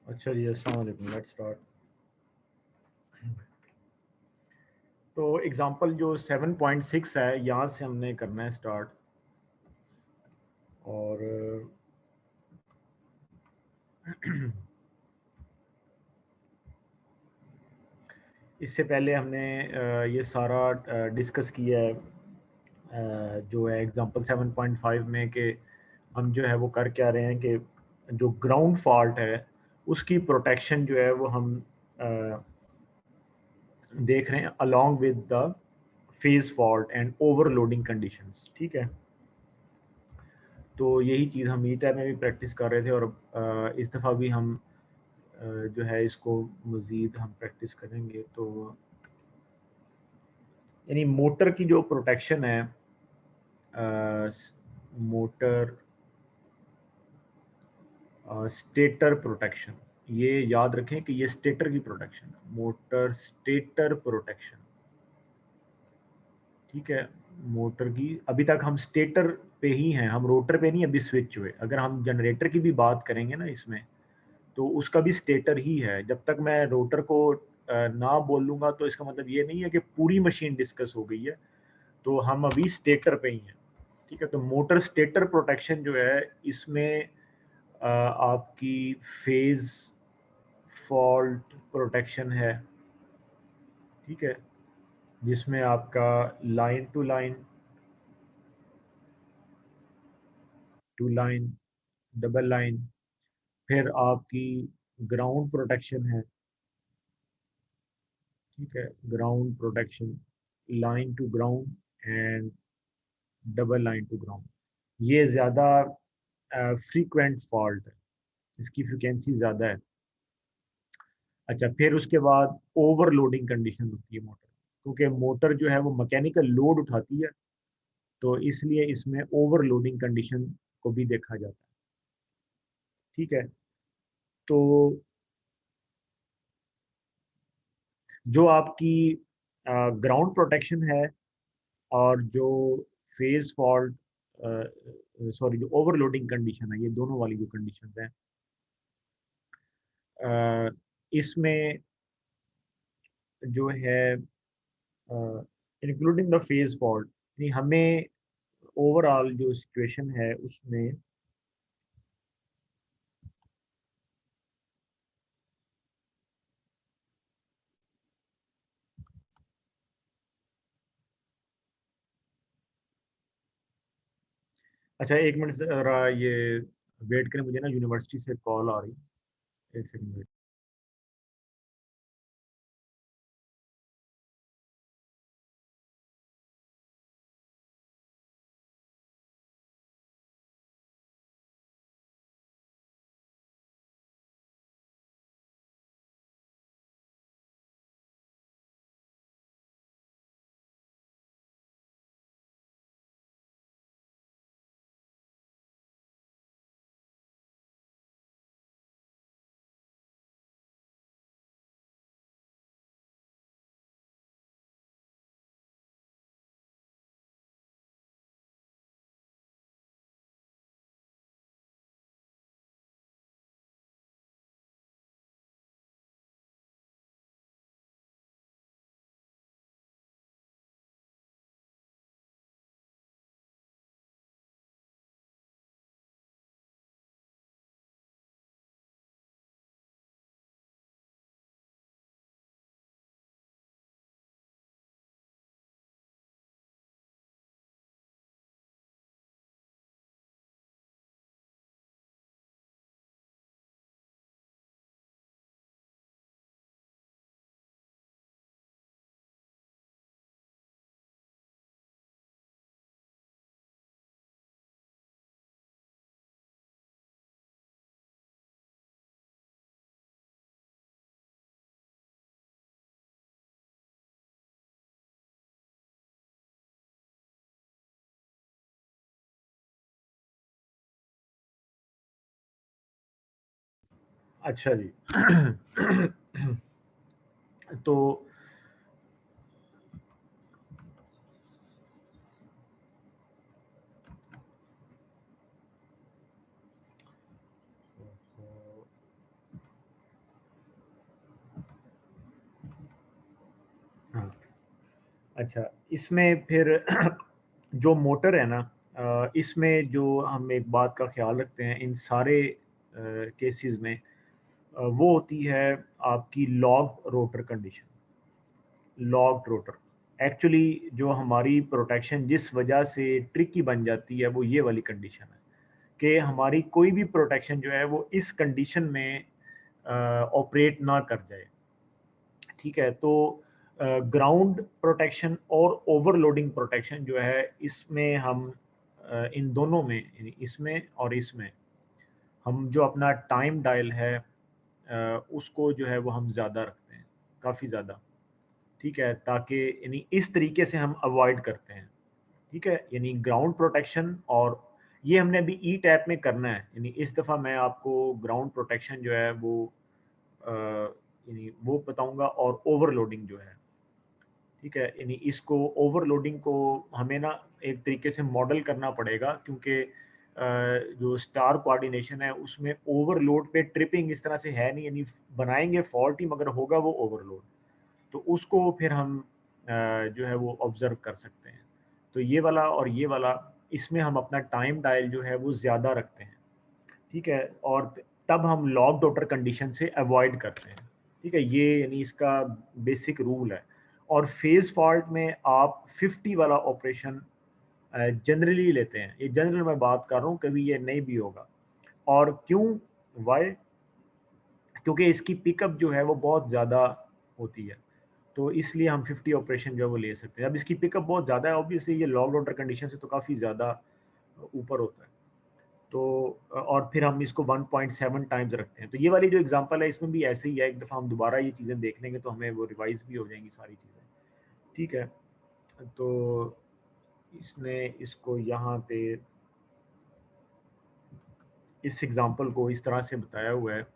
अच्छा जी, अस्सलाम वालेकुम। Let's start. तो एग्जांपल जो 7.6 है, यहाँ से हमने करना है स्टार्ट। और इससे पहले हमने ये सारा डिस्कस किया है, जो है एग्जांपल 7.5 में, कि हम जो है वो कर क्या रहे हैं कि जो ग्राउंड फॉल्ट है उसकी प्रोटेक्शन जो है वो हम देख रहे हैं along with the phase fault and overloading conditions. ठीक है, तो यही चीज़ हम ई टाइप में भी प्रैक्टिस कर रहे थे, और इस दफ़ा भी हम जो है इसको मज़ीद हम प्रैक्टिस करेंगे। तो यानी मोटर की जो प्रोटेक्शन है, मोटर स्टेटर प्रोटेक्शन, ये याद रखें कि ये स्टेटर की प्रोटेक्शन है, मोटर स्टेटर प्रोटेक्शन। ठीक है, मोटर की अभी तक हम स्टेटर पे ही हैं, हम रोटर पे नहीं अभी स्विच हुए। अगर हम जनरेटर की भी बात करेंगे ना इसमें, तो उसका भी स्टेटर ही है। जब तक मैं रोटर को ना बोलूँगा तो इसका मतलब ये नहीं है कि पूरी मशीन डिस्कस हो गई है, तो हम अभी स्टेटर पे ही हैं। ठीक है, तो मोटर स्टेटर प्रोटेक्शन जो है इसमें आपकी फेज फॉल्ट प्रोटेक्शन है, ठीक है, जिसमें आपका line to line, double line, फिर आपकी ग्राउंड प्रोटेक्शन है, ठीक है, ground protection, line to ground and double line to ground. ये ज़्यादा फ्रीक्वेंट फॉल्ट है, इसकी फ्रिक्वेंसी ज़्यादा है। अच्छा, फिर उसके बाद ओवरलोडिंग कंडीशन होती है मोटर, क्योंकि मोटर जो है वो मैकेनिकल लोड उठाती है, तो इसलिए इसमें ओवरलोडिंग कंडीशन को भी देखा जाता है, ठीक है। तो जो आपकी ग्राउंड प्रोटेक्शन है और जो फेज फॉल्ट, सॉरी, जो ओवरलोडिंग कंडीशन है, ये दोनों वाली जो कंडीशन हैं, इसमें जो है इंक्लूडिंग द फेज फॉल्ट, यानी हमें ओवरऑल जो सिचुएशन है उसमें अच्छा, एक मिनट ज़रा ये वेट करें, मुझे ना यूनिवर्सिटी से कॉल आ रही है, एक सेकंड वेट। अच्छा जी। तो हाँ, अच्छा, इसमें फिर जो मोटर है ना, इसमें जो हम एक बात का ख्याल रखते हैं इन सारे केसेस में, वो होती है आपकी log rotor condition. Log rotor actually जो हमारी प्रोटेक्शन जिस वजह से ट्रिकी बन जाती है वो ये वाली कंडीशन है कि हमारी कोई भी प्रोटेक्शन जो है वो इस कंडीशन में ऑपरेट ना कर जाए, ठीक है। तो ग्राउंड प्रोटेक्शन और ओवरलोडिंग प्रोटेक्शन जो है इसमें हम इन दोनों में, यानी इसमें और इसमें, हम जो अपना टाइम डायल है उसको जो है वो हम ज़्यादा रखते हैं, काफ़ी ज़्यादा, ठीक है, ताकि यानी इस तरीके से हम अवॉइड करते हैं, ठीक है। यानी ग्राउंड प्रोटेक्शन, और ये हमने अभी ई टैप में करना है, यानी इस दफ़ा मैं आपको ग्राउंड प्रोटेक्शन जो है वो यानी वो बताऊंगा, और ओवरलोडिंग जो है, ठीक है, यानी इसको ओवरलोडिंग को हमें ना एक तरीके से मॉडल करना पड़ेगा, क्योंकि जो स्टार कोऑर्डिनेशन है उसमें ओवरलोड पे ट्रिपिंग इस तरह से है नहीं, यानी बनाएंगे फॉल्ट ही मगर होगा वो ओवरलोड, तो उसको फिर हम जो है वो ऑब्जर्व कर सकते हैं। तो ये वाला और ये वाला, इसमें हम अपना टाइम डायल जो है वो ज़्यादा रखते हैं, ठीक है, और तब हम लॉक रोटर कंडीशन से अवॉइड करते हैं। ठीक है, ये यानी इसका बेसिक रूल है। और फेज फॉल्ट में आप 50 वाला ऑपरेशन जनरली लेते हैं, ये जनरल मैं बात कर रहा हूँ, कभी ये नहीं भी होगा। और क्यों, वाई, क्योंकि इसकी पिकअप जो है वो बहुत ज़्यादा होती है, तो इसलिए हम 50 ऑपरेशन जो है वो ले सकते हैं। अब इसकी पिकअप बहुत ज़्यादा है, ऑब्वियसली ये लॉग रोटर कंडीशन से तो काफ़ी ज़्यादा ऊपर होता है। तो और फिर हम इसको 1.7 टाइम्स रखते हैं। तो ये वाली जो एग्जांपल है इसमें भी ऐसे ही है, एक दफ़ा हम दोबारा ये चीज़ें देख लेंगे तो हमें वो रिवाइज़ भी हो जाएंगी सारी चीज़ें। ठीक है, तो इसने इसको यहाँ पे इस एग्जांपल को इस तरह से बताया हुआ है।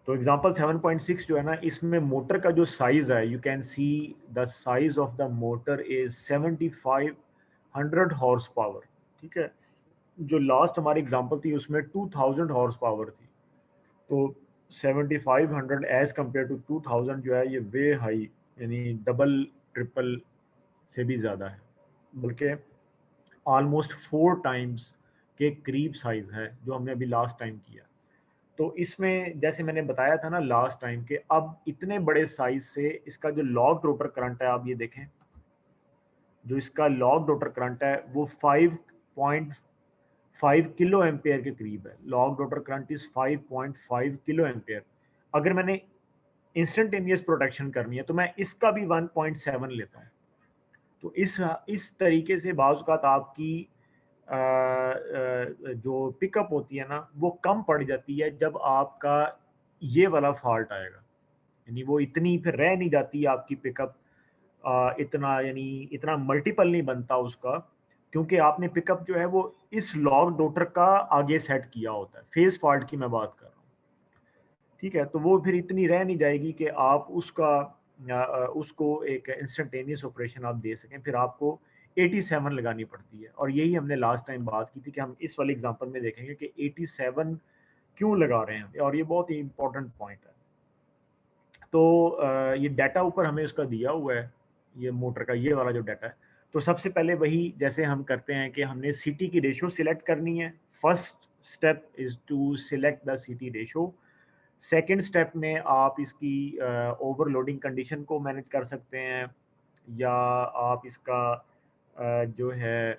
तो एग्जांपल 7.6 जो है ना, इसमें मोटर का जो साइज़ है, you can see the size of the motor is 7500 horse power. ठीक है, जो लास्ट हमारी एग्जांपल थी उसमें 2000 हॉर्स पावर थी। तो 7500 एज़ कम्पेयर टू 2000 जो है ये वे हाई, यानी डबल ट्रिपल से भी ज़्यादा है, बल्कि ऑलमोस्ट 4 टाइम्स के करीब साइज़ है जो हमने अभी लास्ट टाइम किया। तो इसमें जैसे मैंने बताया था ना लास्ट टाइम के, अब इतने बड़े साइज से इसका जो लॉग रोटर करंट है, आप ये देखें, जो इसका लॉग रोटर करंट है वो 5.5 किलो एम्पेयर के करीब है। Log rotor current is 5.5 kilo ampere. अगर मैंने इंस्टेंटेनियस प्रोटेक्शन करनी है तो मैं इसका भी 1.7 लेता हूँ। तो इस तरीके से बाज़ औक़ात आपकी जो पिकअप होती है ना वो कम पड़ जाती है जब आपका ये वाला फॉल्ट आएगा, यानी वो इतनी फिर रह नहीं जाती आपकी पिकअप, इतना यानी इतना मल्टीपल नहीं बनता उसका, क्योंकि आपने पिकअप जो है वो इस लॉग रोटर का आगे सेट किया होता है। फेज फॉल्ट की मैं बात कर रहा हूँ। ठीक है, तो वो फिर इतनी रह नहीं जाएगी कि आप उसको एक इंस्टेंटेनियस ऑपरेशन आप दे सकें, फिर आपको 87 लगानी पड़ती है। और यही हमने लास्ट टाइम बात की थी कि हम इस वाले एग्जांपल में देखेंगे कि 87 क्यों लगा रहे हैं, और ये बहुत ही इंपॉर्टेंट पॉइंट है। तो ये डाटा ऊपर हमें उसका दिया हुआ है, ये मोटर का ये वाला जो डाटा है। तो सबसे पहले वही जैसे हम करते हैं कि हमने सीटी की रेशो सिलेक्ट करनी है। First step is to select the CT ratio. Second step में आप इसकी ओवरलोडिंग कंडीशन को मैनेज कर सकते हैं, या आप इसका जो है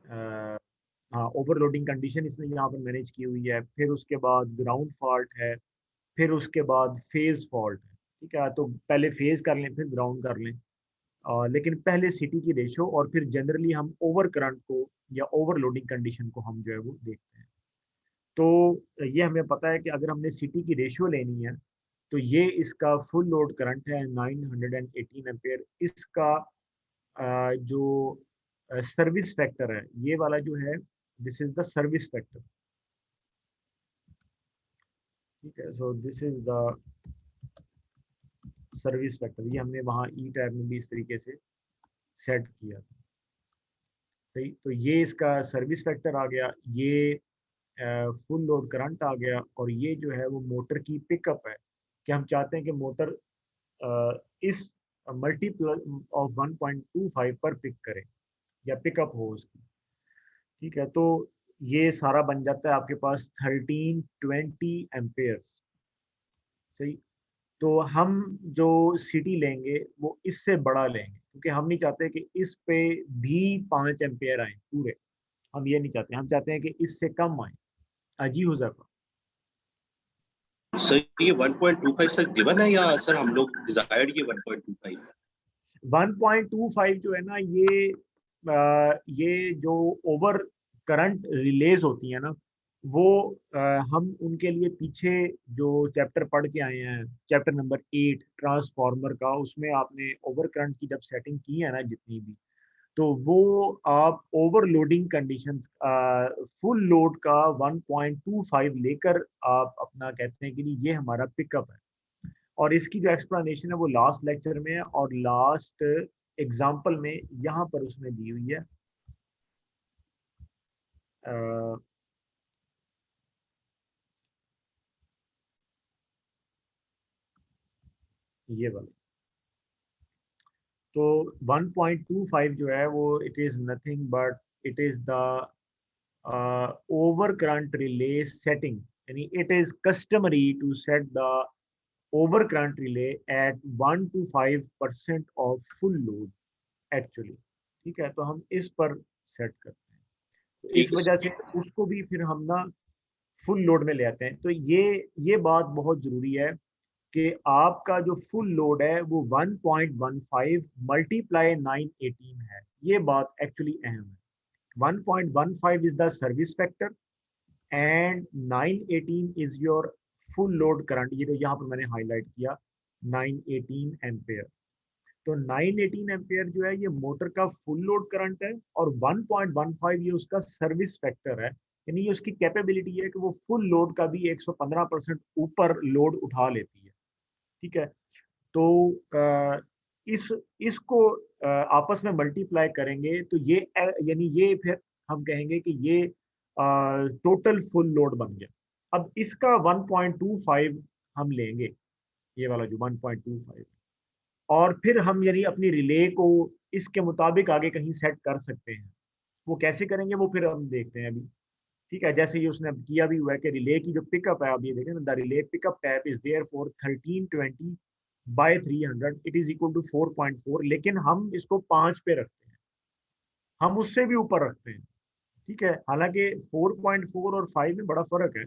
हाँ, ओवरलोडिंग कंडीशन इसने यहाँ पर मैनेज की हुई है। फिर उसके बाद ग्राउंड फॉल्ट है, फिर उसके बाद फेज फॉल्ट है। ठीक है, तो पहले फेज कर लें फिर ग्राउंड कर लें, लेकिन पहले सिटी की रेशो और फिर जनरली हम ओवर करंट को या ओवरलोडिंग कंडीशन को हम जो है वो देखते हैं। तो ये हमें पता है कि अगर हमने सिटी की रेशियो लेनी है तो ये इसका फुल लोड करंट है 918 एम्पेयर। इसका जो सर्विस फैक्टर है ये वाला जो है, this is the service factor. ठीक है, so this is the service factor, ये हमने वहाँ ई टैब में भी इस तरीके से सेट किया था। सही, तो ये इसका सर्विस फैक्टर आ गया, ये फुल लोड करंट आ गया, और ये जो है वो मोटर की पिकअप है कि हम चाहते हैं कि मोटर इस मल्टीपल ऑफ 1.25 पर पिक करें या पिकअप हो उसकी। ठीक है, तो ये सारा बन जाता है आपके पास 1320 एम्पेयर्स। सही, तो हम जो सिटी लेंगे वो इससे बड़ा लेंगे, क्योंकि हम नहीं चाहते कि इस पे भी 5 एम्पेयर आए पूरे। हम ये नहीं चाहते, हम चाहते हैं कि इससे कम आए। अजी हो जाता। सर ये 1.25 सर गिवन है या सर हम लोग डिजायर्ड ये 1.25? 1.25 जो है ना, ये जो ओवर करंट रिलेज होती है ना, वो हम उनके लिए पीछे जो चैप्टर पढ़ के आए हैं, चैप्टर नंबर 8 ट्रांसफार्मर का, उसमें आपने ओवर करंट की जब सेटिंग की है ना जितनी भी, तो वो आप ओवरलोडिंग कंडीशंस फुल लोड का 1.25 लेकर आप अपना कहते हैं कि नहीं, ये हमारा पिकअप है। और इसकी जो एक्सप्लेनेशन है वो लास्ट लेक्चर में है, और लास्ट एग्जाम्पल में यहाँ पर उसने दी हुई है। अ, ये वाला, तो 1.25 जो है वो it is nothing but it is the over current relay setting, यानी it is customary to set the over current relay at 1 to 5% of full load actually. ठीक है, तो हम इस पर सेट करते हैं, तो इस ठीक है वजह सर। से उसको भी फिर हम ना फुल लोड में ले आते हैं। तो ये बात बहुत जरूरी है कि आपका जो फुल लोड है वो 1.15 मल्टीप्लाई 918 है। ये बात एक्चुअली अहम है। 1.15 is the service factor and 918 is your full load current. ये तो यहाँ पर मैंने हाईलाइट किया 918 एम्पेयर। तो 918 एम्पेयर जो है ये मोटर का फुल लोड करंट है और 1.15 ये उसका सर्विस फैक्टर है, यानी ये उसकी कैपेबिलिटी है कि वो फुल लोड का भी 115% ऊपर लोड उठा लेती है। ठीक है, तो इस इसको आपस में मल्टीप्लाई करेंगे तो ये यानी ये फिर हम कहेंगे कि ये टोटल फुल लोड बन गया। अब इसका 1.25 हम लेंगे, ये वाला जो 1.25, और फिर हम यानी अपनी रिले को इसके मुताबिक आगे कहीं सेट कर सकते हैं। वो कैसे करेंगे वो फिर हम देखते हैं अभी। ठीक है, जैसे ये उसने अब किया भी हुआ है कि रिले की जो पिकअप है, अब ये देखें ना, the relay pickup tap is there for 1320 by 300 it is equal to 4.4, लेकिन हम इसको 5 पे रखते हैं, हम उससे भी ऊपर रखते हैं। ठीक है, हालांकि 4.4 और 5 में बड़ा फर्क है,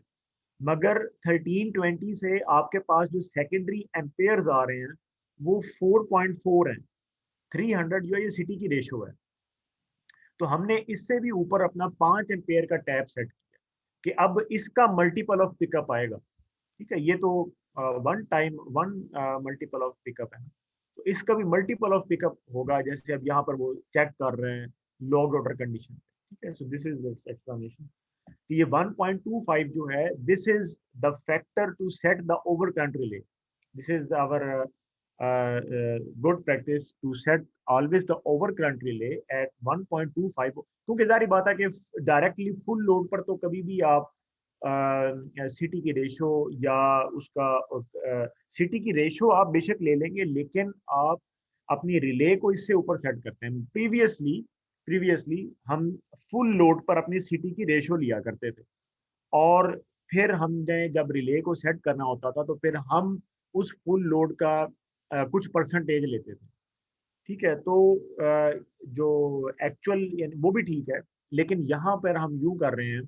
मगर 1320 से आपके पास जो सेकेंडरी एम्पेयर्स आ रहे हैं वो 4.4 है। 300 जो है ये सिटी की रेशो है, तो हमने इससे भी ऊपर अपना 5 एम्पेयर का टैप सेट किया कि अब इसका मल्टीपल ऑफ पिकअप आएगा। ठीक है, ये तो one time one multiple of pickup है, तो इसका भी मल्टीपल ऑफ पिकअप होगा, जैसे अब यहाँ पर वो चेक कर रहे हैं लॉग ऑर्डर कंडीशन। ठीक है, सो दिस इज एक्सप्लेनेशन। तो ये 1.25 जो है this is the factor to set the over current relay. This is our good practice to set always the overcurrent relay at 1.25, क्योंकि जारी बात है कि डायरेक्टली फुल लोड पर तो कभी भी आप सिटी की रेशो या उसका सिटी की रेशो आप बेशक ले लेंगे, लेकिन आप अपनी रिले को इससे ऊपर सेट करते हैं। प्रीवियसली हम फुल लोड पर अपनी सिटी की रेशो लिया करते थे, और फिर हमने जब रिले को सेट करना होता था तो फिर हम उस फुल लोड का कुछ परसेंटेज लेते थे। ठीक है, तो जो एक्चुअल वो भी ठीक है, लेकिन यहाँ पर हम यूं कर रहे हैं,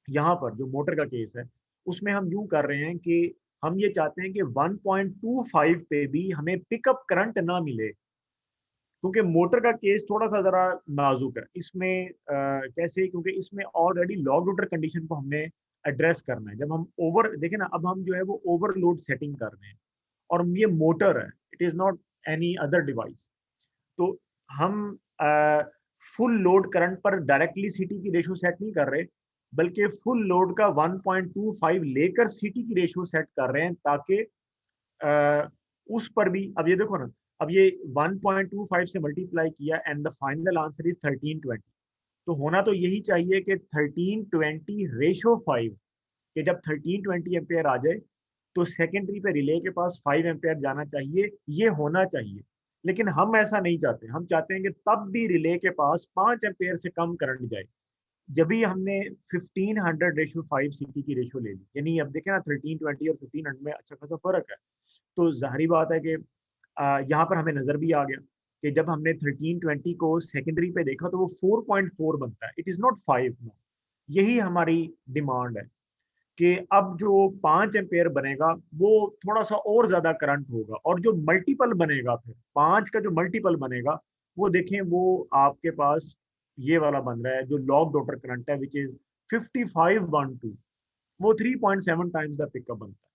यहाँ पर जो मोटर का केस है उसमें हम यूं कर रहे हैं कि हम ये चाहते हैं कि 1.25 पे भी हमें पिकअप करंट ना मिले, क्योंकि मोटर का केस थोड़ा सा जरा नाजुक है इसमें। कैसे, क्योंकि इसमें ऑलरेडी लॉग रोटर कंडीशन को हमने एड्रेस करना है। जब हम ओवर देखें ना, अब हम जो है वो ओवरलोड सेटिंग कर रहे हैं, और ये मोटर है, it is not any other device. तो हम फुल लोड करंट पर डायरेक्टली सीटी की रेशो सेट नहीं कर रहे, बल्कि फुल लोड का 1.25 लेकर सीटी की रेशो सेट कर रहे हैं, ताकि उस पर भी, अब ये देखो ना, अब ये 1.25 से मल्टीप्लाई किया and the final answer is 1320। तो होना तो यही चाहिए कि 1320 रेशो 5, कि जब 1320 एम्पेयर आ जाए तो सेकेंडरी पे रिले के पास 5 एम्पेयर जाना चाहिए, ये होना चाहिए। लेकिन हम ऐसा नहीं चाहते, हम चाहते हैं कि तब भी रिले के पास 5 एम्पेयर से कम करंट जाए। जब भी हमने 1500/5 सिटी की रेशो ले ली, यानी अब देखें ना 1320 और 1500 में अच्छा खासा फर्क है, तो जाहिर बात है कि यहाँ पर हमें नजर भी आ गया कि जब हमने 1320 को सेकेंडरी पे देखा तो वो 4.4 बनता है, इट इज नॉट 5। यही हमारी डिमांड है कि अब जो 5 एम्पेयर बनेगा वो थोड़ा सा और ज्यादा करंट होगा, और जो मल्टीपल बनेगा फिर 5 का जो मल्टीपल बनेगा वो देखें, वो आपके पास ये वाला बन रहा है जो लॉग डॉटर करंट है, विच इज 5512, वो 3.7 टाइम्स द पिकअप बनता है।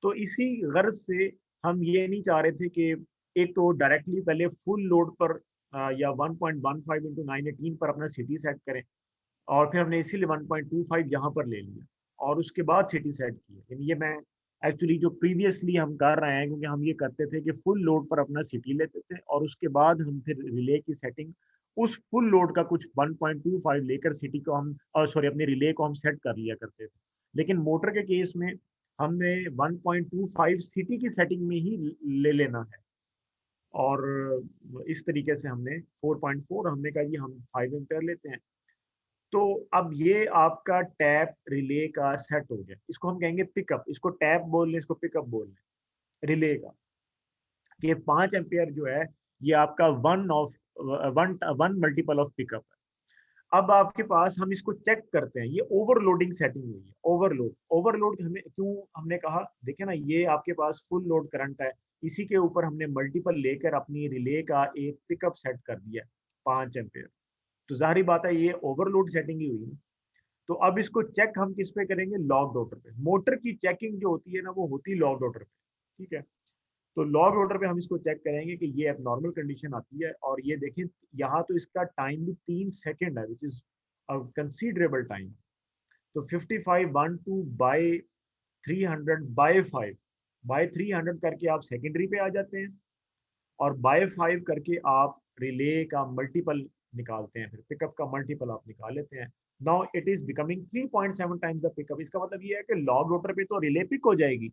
तो इसी गर्ज से हम ये नहीं चाह रहे थे कि एक तो डायरेक्टली पहले फुल लोड पर या 1.15 इंटू 918 पर अपना सिटी सेट करें, और फिर हमने इसीलिए 1.25 यहाँ पर ले लिया और उसके बाद सिटी सेट की। यानी ये मैं एक्चुअली जो प्रीवियसली हम कर रहे हैं, क्योंकि हम ये करते थे कि फुल लोड पर अपना सिटी लेते थे और उसके बाद हम फिर रिले की सेटिंग उस फुल लोड का कुछ 1.25 लेकर सिटी को हम, सॉरी, अपने रिले को हम सेट कर लिया करते थे। लेकिन मोटर के केस में हमने 1.25 सिटी की सेटिंग में ही ले लेना है, और इस तरीके से हमने 4.4 हमने कहा जी हम 5 एम्पेयर लेते हैं। तो अब ये आपका टैप रिले का सेट हो गया, इसको हम कहेंगे पिकअप, इसको टैप बोल लें, इसको पिकअप बोल लें रिले का। कि 5 एम्पियर जो है ये आपका वन मल्टीपल ऑफ पिकअप है। अब आपके पास हम इसको चेक करते हैं, ये ओवरलोडिंग सेटिंग हुई है। ओवरलोड, ओवरलोड हमें क्यों हमने कहा, देखिए ना ये आपके पास फुल लोड करंट है, इसी के ऊपर हमने मल्टीपल लेकर अपनी रिले का एक पिकअप सेट कर दिया 5 एम्पियर। तो जाहिर बात है ये ओवरलोड सेटिंग ही हुई है। तो अब इसको चेक हम किस पे करेंगे, लॉग रोटर पे। मोटर की चेकिंग जो होती है ना वो होती है लॉग रोटर पे, ठीक है। तो लॉग रोटर पे हम इसको चेक करेंगे कि ये एबनॉर्मल कंडीशन आती है, और ये देखें यहाँ तो इसका टाइम भी 3 सेकेंड है, विच इज कंसीडरेबल टाइम। तो 55 1 2 बाई 300 बाई 5, बाई 300 करके आप सेकेंडरी पे आ जाते हैं, और बाय 5 करके आप रिले का मल्टीपल निकालते हैं, फिर पिकअप का मल्टीपल आप निकाल लेते हैं। Now it is becoming 3.7 times the pickup. इसका मतलब ये है कि लॉग रोटर पे तो रिले पिक हो जाएगी,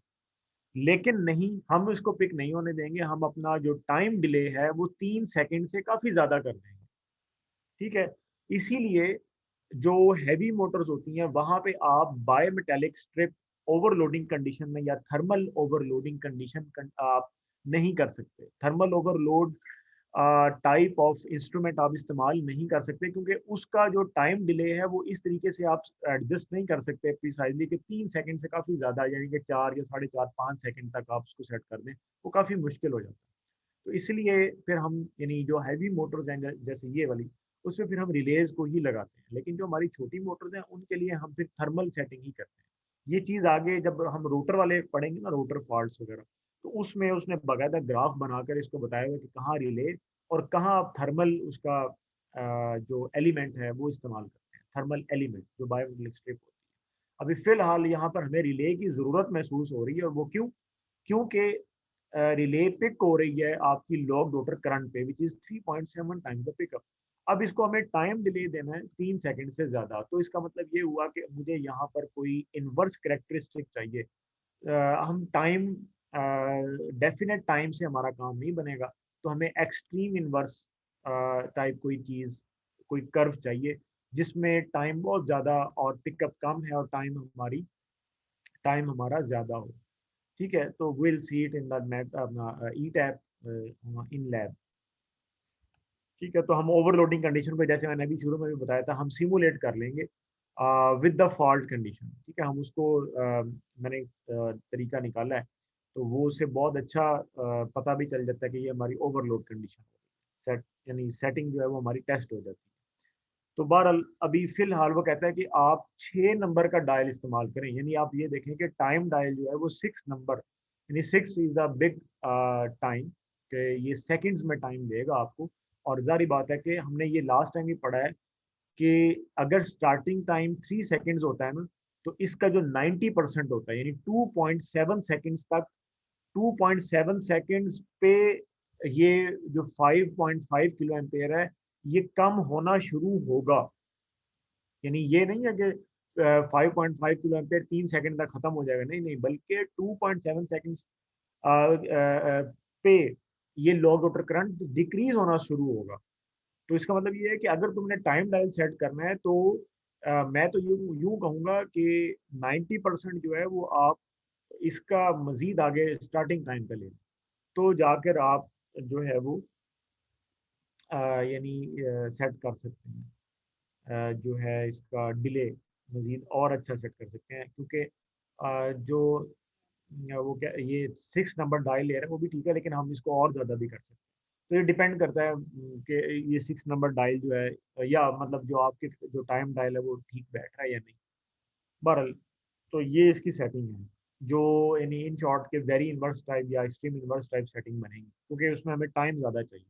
लेकिन नहीं, हम उसको पिक नहीं होने देंगे, हम अपना जो टाइम डिले है वो 3 सेकंड से काफी ज्यादा कर देंगे, ठीक है। इसीलिए जो हैवी मोटर्स होती हैं वहां पे आप बायोमेटेलिक स्ट्रिप ओवरलोडिंग कंडीशन में या थर्मल ओवरलोडिंग कंडीशन आप नहीं कर सकते। Thermal overload type of instrument आप इस्तेमाल नहीं कर सकते, क्योंकि उसका जो टाइम डिले है वो इस तरीके से आप एडजस्ट नहीं कर सकते प्रिसाइजली कि 3 सेकंड से काफी ज्यादा, यानी कि 4 या 4.5 5 सेकंड तक आप उसको सेट कर दें, वो काफी मुश्किल हो जाता है। तो इसलिए फिर हम यानी जो हैवी मोटर्स हैं जैसे ये वाली, उसमें फिर हम रिलेज को ही लगाते हैं, लेकिन जो हमारी छोटी मोटर्स हैं उनके लिए हम फिर थर्मल सेटिंग ही करते हैं। ये चीज़ आगे जब हम रोटर वाले पढ़ेंगे ना, रोटर फॉल्ट्स वगैरह, तो उसमें उसने बाकायदा ग्राफ बनाकर इसको बताया हुआ कि कहाँ रिले और कहाँ आप थर्मल उसका जो एलिमेंट है वो इस्तेमाल करते हैं, थर्मल एलिमेंट जो बायोमेटेलिक स्ट्रिप होती है। अभी फिलहाल यहाँ पर हमें रिले की ज़रूरत महसूस हो रही है, और वो क्यों, क्योंकि रिले पिक हो रही है आपकी लॉग रोटर करंट पे, which is 3.7 times the pickup. अब इसको हमें टाइम डिले देना है 3 सेकंड से ज्यादा, तो इसका मतलब ये हुआ कि मुझे यहाँ पर कोई इनवर्स करेक्टरिस्टिक चाहिए। हम टाइम डेफिनेट टाइम से हमारा काम नहीं बनेगा, तो हमें एक्सट्रीम इनवर्स टाइप कोई चीज़, कोई कर्व चाहिए जिसमें टाइम बहुत ज़्यादा और पिकअप कम है, और टाइम हमारा ज़्यादा हो, ठीक है। तो will see it in the net अपना ई टैप इन लैब, ठीक है। तो हम ओवरलोडिंग कंडीशन को, जैसे मैंने अभी शुरू में भी बताया था, हम सिमुलेट कर लेंगे विद द फॉल्ट कंडीशन, ठीक है। हम उसको मैंने तरीका निकाला है, तो वो उससे बहुत अच्छा पता भी चल जाता है कि ये हमारी ओवरलोड कंडीशन सेट, यानी सेटिंग जो है वो हमारी टेस्ट हो जाती है। तो बहरहाल अभी फिलहाल वो कहता है कि आप 6 नंबर का डायल इस्तेमाल करें, यानी आप ये देखें कि टाइम डायल जो है वो 6 नंबर, यानी 6 इज द बिग टाइम, कि ये सेकंड्स में टाइम देगा आपको। और जारी बात है कि हमने ये लास्ट टाइम ही पढ़ा है कि अगर स्टार्टिंग टाइम 3 सेकंड्स होता है ना, तो इसका जो 90% होता है, यानी 2.7 सेकंड्स तक, 2.7 सेकंड्स पे ये जो 5.5 किलो एम्पेयर है ये कम होना शुरू होगा। यानी ये नहीं है कि 5.5 किलो एम्पेयर 3 सेकंड तक खत्म हो जाएगा, नहीं नहीं, बल्कि 2.7 सेकंड पे ये लो रोटर करंट डिक्रीज होना शुरू होगा। तो इसका मतलब ये है कि अगर तुमने टाइम डायल सेट करना है तो मैं तो यूं यूं कहूंगा कि 90% जो है वो आप इसका मजीद आगे स्टार्टिंग टाइम पे ले, तो जाकर आप जो है वो यानी सेट कर सकते हैं, जो है इसका डिले मजीद और अच्छा सेट कर सकते हैं, क्योंकि जो वो क्या ये 6 नंबर डायल ले रहे हैं वो भी ठीक है, लेकिन हम इसको और ज़्यादा भी कर सकते हैं। तो ये डिपेंड करता है कि ये 6 नंबर डायल जो है, या मतलब जो आपके जो टाइम डायल है वो ठीक बैठ रहा है या नहीं। बहरहाल तो ये इसकी सेटिंग है, जो यानी इन शॉर्ट के वेरी इन्वर्स टाइप या एक्सट्रीम इन्वर्स टाइप सेटिंग बनेगी, क्योंकि उसमें हमें टाइम ज़्यादा चाहिए।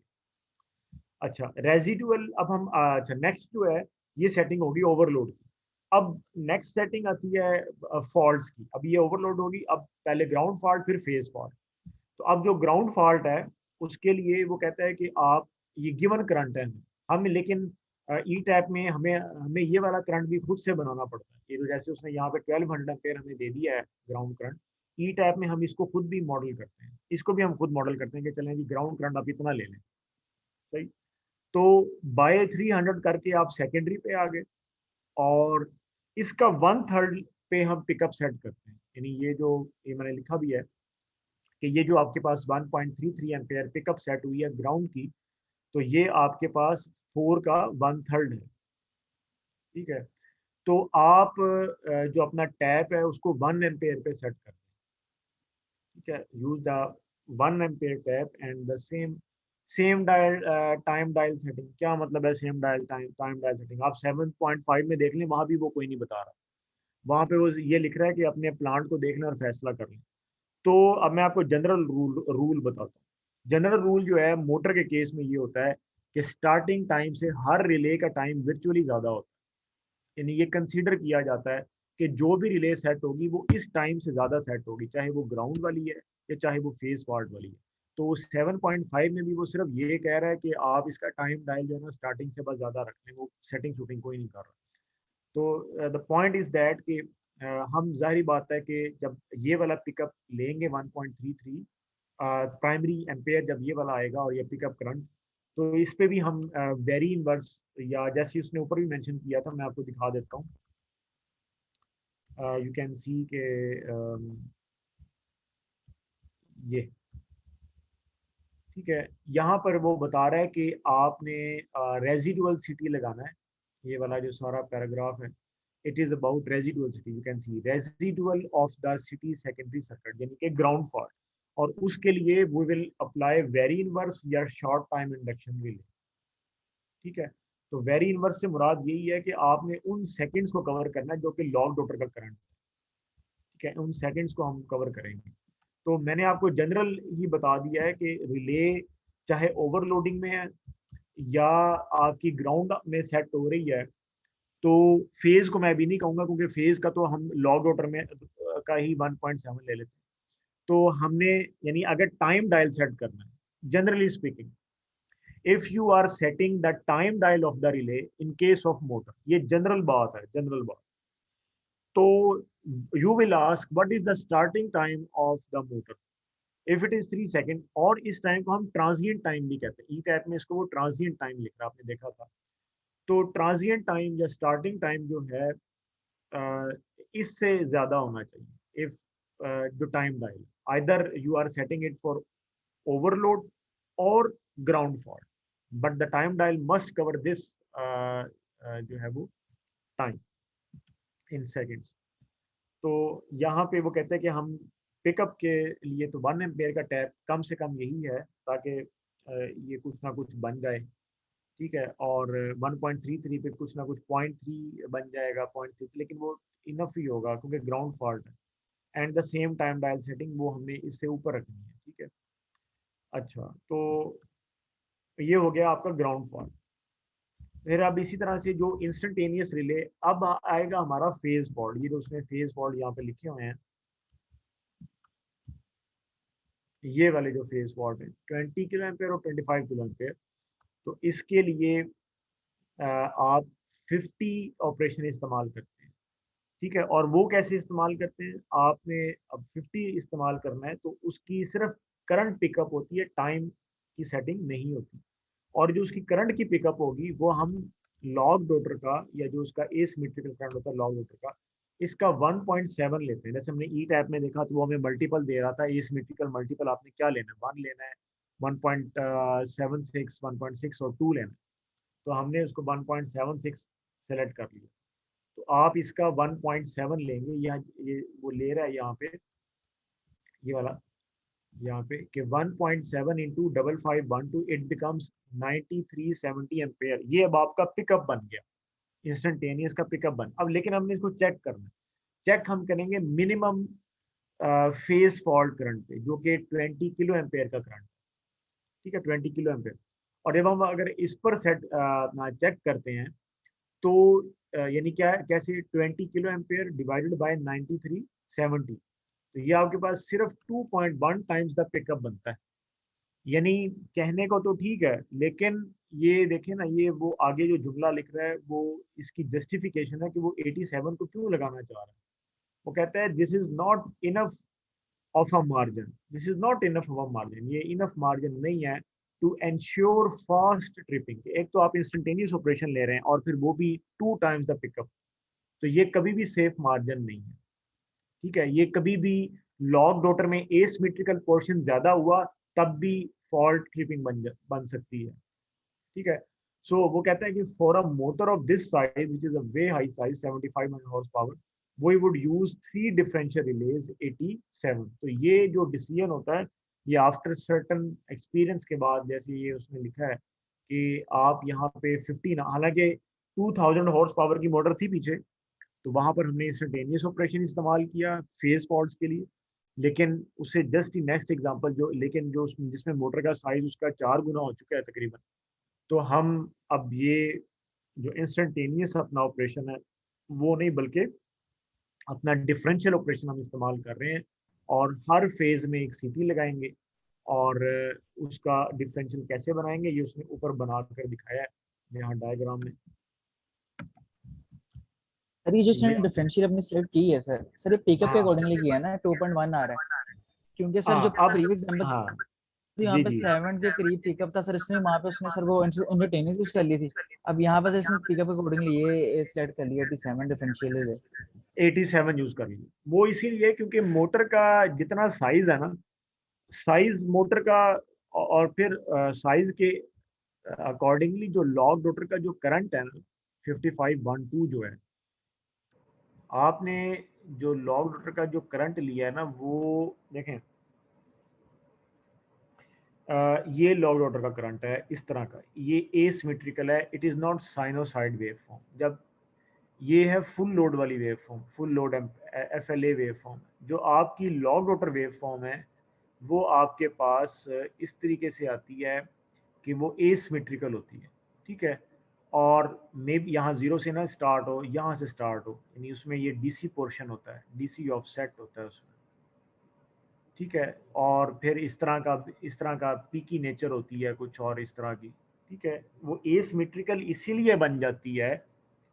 अच्छा रेजिडुअल, अब हम अच्छा नेक्स्ट जो है ये सेटिंग होगी ओवरलोड की। अब नेक्स्ट सेटिंग आती है फॉल्ट्स की। अब ये ओवरलोड होगी, अब पहले ग्राउंड फॉल्ट फिर फेज फॉल्ट। तो अब जो ग्राउंड फॉल्ट है उसके लिए वो कहता है कि आप ये गिवन करंट है हम, लेकिन ई टैप में हमें हमें ये वाला करंट भी खुद से बनाना पड़ता है। ये तो जैसे उसने यहाँ पे 1200 एम्पेयर हमें दे दिया है ग्राउंड करंट, ई टैप में हम इसको खुद भी मॉडल करते हैं, इसको भी हम खुद मॉडल करते हैं कि चलें जी ग्राउंड करंट आप इतना ले लें, सही। तो बाय 300 करके आप सेकेंडरी पे आ गए, और इसका 1/3 पे हम पिकअप सेट करते हैं। यानी ये मैंने लिखा भी है कि ये जो आपके पास 1.33 एम्पेयर पिकअप सेट हुई है ग्राउंड की, तो ये आपके पास 4 का 1/3 है। ठीक है, तो आप जो अपना टैप है उसको 1 एम्पेयर पे सेट कर दें। ठीक है, use the 1 ampere tap and the same dial time dial setting. क्या मतलब है same dial time dial setting? आप 7.5 में देख लें, वहां भी वो कोई नहीं बता रहा, वहां पे वो ये लिख रहा है कि अपने प्लांट को देख लें और फैसला कर लें। तो अब मैं आपको जनरल रूल बताता हूँ। जनरल रूल जो है मोटर के केस में ये होता है कि स्टार्टिंग टाइम से हर रिले का टाइम वर्चुअली ज़्यादा होता है। यानी ये कंसीडर किया जाता है कि जो भी रिले सेट होगी वो इस टाइम से ज़्यादा सेट होगी, चाहे वो ग्राउंड वाली है या चाहे वो फेस फॉल्ट वाली है। तो 7.5 में भी वो सिर्फ ये कह रहा है कि आप इसका टाइम डायल जो है ना स्टार्टिंग से बस ज़्यादा रख लें, वो सेटिंग शूटिंग कोई नहीं कर रहा। तो द पॉइंट इज दैट कि हम जाहिर बात है कि जब ये वाला पिकअप लेंगे 1.33 प्राइमरी एम्पेयर, जब ये वाला आएगा और ये पिकअप करंट, तो इस पे भी हम वेरी इनवर्स, या जैसे उसने ऊपर भी मेंशन किया था, मैं आपको दिखा देता हूँ। यू कैन सी के ये ठीक है, यहाँ पर वो बता रहा है कि आपने रेजिडुअल सिटी लगाना है। ये वाला जो सारा पैराग्राफ है, it is about residual CT. You can see residual of the CT secondary circuit, यानी कि ग्राउंड फॉल्ट, और उसके लिए we will apply very inverse या शॉर्ट टाइम इंडक्शन रिले। ठीक है, तो वेरी इनवर्स से मुराद यही है कि आपने उन सेकंड्स को कवर करना है जो कि लॉग डॉटर का करंट। ठीक है, उन सेकंड्स को हम कवर करेंगे। तो मैंने आपको जनरल ही बता दिया है कि रिले चाहे ओवरलोडिंग में है या आपकी ग्राउंड में सेट हो रही है, तो फेज को मैं भी नहीं कहूंगा, क्योंकि फेज का तो हम लॉग ऑर्डर में का ही 1.7 ले लेते हैं। तो हमने, यानी अगर टाइम डायल सेट करना है, generally speaking, if you are setting the time dial of the relay in case of motor, ये जनरल बात है, जनरल बात। तो you will ask what is the starting time of the motor, if it is 3 second, और इस time को हम transient time भी कहते हैं। ई टैप में इसको वो ट्रांजिएंट टाइम लिख रहा है, आपने देखा था। तो ट्रांजिएंट टाइम या स्टार्टिंग टाइम जो है इससे ज्यादा होना चाहिए if the time dial either you are setting it for overload और ground fault, but the time dial must cover this जो है वो टाइम इन सेकेंड्स। तो यहाँ पे वो कहते हैं कि हम पिकअप के लिए तो 1 एम्पेयर का टैप कम से कम यही है, ताकि ये कुछ ना कुछ बन जाए। ठीक है, और 1.33 पे कुछ ना कुछ 0.3 बन जाएगा, 0.6, लेकिन वो इनफ ही होगा क्योंकि ग्राउंड फॉल्ट है। And the same time dial setting वो हमने इससे ऊपर रखनी है। ठीक है, अच्छा, तो ये हो गया आपका ग्राउंड फॉल्ट। फिर अब इसी तरह से जो इंस्टेंटेनियस रिले, अब आएगा हमारा फेज फॉल्ट। ये जो उसने फेज फॉल्ट यहाँ पे लिखे हुए हैं, ये वाले जो फेज फॉल्ट है 20 किलो एम्पेयर और 25 किलो एम्पेयर, तो इसके लिए आप 50 ऑपरेशन इस्तेमाल करते हैं। ठीक है, और वो कैसे इस्तेमाल करते हैं, आपने अब 50 इस्तेमाल करना है तो उसकी सिर्फ करंट पिकअप होती है, टाइम की सेटिंग नहीं होती। और जो उसकी करंट की पिकअप होगी वो हम लॉग डॉटर का, या जो उसका एसिमेट्रिकल करंट होता है लॉग डॉटर का, इसका 1.7 लेते हैं। जैसे हमने ई टैप में देखा तो वो हमें मल्टीपल दे रहा था, एसिमेट्रिकल मल्टीपल आपने क्या लेना है, 1 लेना है, 1.76, 1.6 और 2 लेना है। तो हमने उसको 1.76 सेलेक्ट कर लिया। तो आप इसका 1.7 लेंगे, या ये वो ले रहा है यहाँ पे, ये वाला यहाँ पे कि 1.7 इंटू 5512 इट बिकम्स 9370 एम्पेयर। ये अब आपका पिकअप बन गया, इंस्टेंटेनियस का पिकअप बन। अब लेकिन हमने इसको चेक करना है। चेक हम करेंगे मिनिमम फेज फॉल्ट करंट पे, जो कि 20 किलो एम्पेयर का करंट। ठीक है, 20 किलो एम्पेयर। और जब हम अगर इस पर सेट चेक करते हैं, तो यानी क्या है, कैसे 20 किलो एम्पेयर डिवाइडेड बाय 9370, तो ये आपके पास सिर्फ 2.1 टाइम्स द पिकअप बनता है। यानी कहने को तो ठीक है, लेकिन ये देखें ना, ये वो आगे जो जुमला लिख रहा है वो इसकी जस्टिफिकेशन है कि वो 87 को क्यों लगाना चाह रहा है। वो कहता है this is not enough of a margin, this is not enough of a margin, ये इनफ मार्जिन नहीं है टू एंश्योर फास्ट ट्रिपिंग। एक तो आप इंस्टेंटेनियस ऑपरेशन ले रहे हैं और फिर वो भी 2 टाइम्स द पिकअप, तो ये कभी भी सेफ मार्जिन नहीं है। ठीक है, ये कभी भी लॉग डॉटर में एसिमेट्रिकल पोर्शन ज्यादा हुआ तब भी फॉल्ट ट्रिपिंग बन सकती है। ठीक है, सो वो कहता है कि for a motor of this size which is a way high size 75 horse power we would use 3 differential relays 87। तो ये जो डिसीजन होता है ये आफ्टर सर्टन एक्सपीरियंस के बाद, जैसे ये उसने लिखा है कि आप यहाँ पे 15, हालांकि 2000 हॉर्स पावर की मोटर थी पीछे, तो वहां पर हमने इंस्टेंटेनियस ऑपरेशन इस्तेमाल किया फेज फॉल्ट्स के लिए, लेकिन उससे जस्ट ही नेक्स्ट एग्जांपल जो, लेकिन जो जिसमें मोटर का साइज उसका 4 गुना हो चुका है तकरीबन, तो हम अब ये जो इंस्टेंटेनियस अपना ऑपरेशन है वो नहीं, बल्कि अपना डिफरेंशियल ऑपरेशन हम इस्तेमाल कर रहे हैं, और हर फेज में एक सीटी लगाएंगे, और उसका डिफरेंशियल कैसे बनाएंगे ये उसने ऊपर बना कर दिखाया है यहाँ डायग्राम में। सर ये जो ये इसने डिफरेंशियल अपनी सिलेक्ट की है सर ये पिकअप के हाँ अकॉर्डिंगली किया है ना, 2.1 आ रहा है, क्योंकि सर जो अब प्रीवियस एग्जांपल हाँ थी वहाँ जी पे जी 7 के करीब पिकअप था सर, इसने वहाँ पे उसने सर वो इंस्टेंटेनियस यूज कर ली थी। अब यहाँ पर इसने पिकअप के अकॉर्डिंगली ये सिलेक्ट कर लिया 87 डिफरेंशियल है। 87 यूज कर लीजिए, वो इसीलिए क्योंकि मोटर का जितना साइज है ना, साइज मोटर का, और फिर साइज के अकॉर्डिंगली जो लॉग रोटर का जो करंट है ना 5512 जो है, आपने जो लॉग रोटर का जो करंट लिया है ना वो देखें, ये लॉग रोटर का करंट है इस तरह का, ये एसिमेट्रिकल है, it is not sinusoid wave form. जब ये है फुल लोड वाली wave form, full load FLA wave form, जो आपकी लॉग रोटर वेव फॉर्म है वो आपके पास इस तरीके से आती है कि वो एसिमेट्रिकल होती है। ठीक है, और मे बी यहाँ जीरो से ना स्टार्ट हो, यहाँ से स्टार्ट हो, यानी उसमें ये DC पोर्शन होता है, DC ऑफसेट होता है उसमें। ठीक है, और फिर इस तरह का पीकी नेचर होती है कुछ और इस तरह की। ठीक है, वो एसिमेट्रिकल इसीलिए बन जाती है,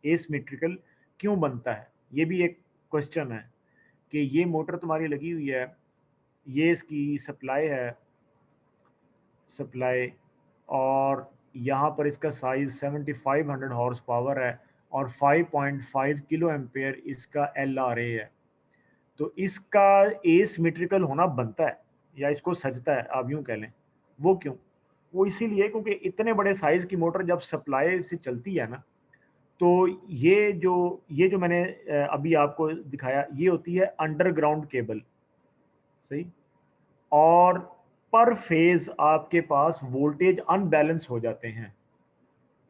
एसिमेट्रिकल क्यों बनता है ये भी एक क्वेश्चन है, कि ये मोटर तुम्हारी लगी हुई है, ये इसकी सप्लाई है, सप्लाई, और यहाँ पर इसका साइज 7500 हॉर्स पावर है, और 5.5 किलो एम्पेयर इसका LRA है। तो इसका एसिमेट्रिकल होना बनता है, या इसको सजता है आप यूं कह लें। वो क्यों? वो इसीलिए क्योंकि इतने बड़े साइज की मोटर जब सप्लाई से चलती है ना, तो ये जो मैंने अभी आपको दिखाया ये होती है अंडरग्राउंड केबल, सही, और पर फेज आपके पास वोल्टेज अनबैलेंस हो जाते हैं।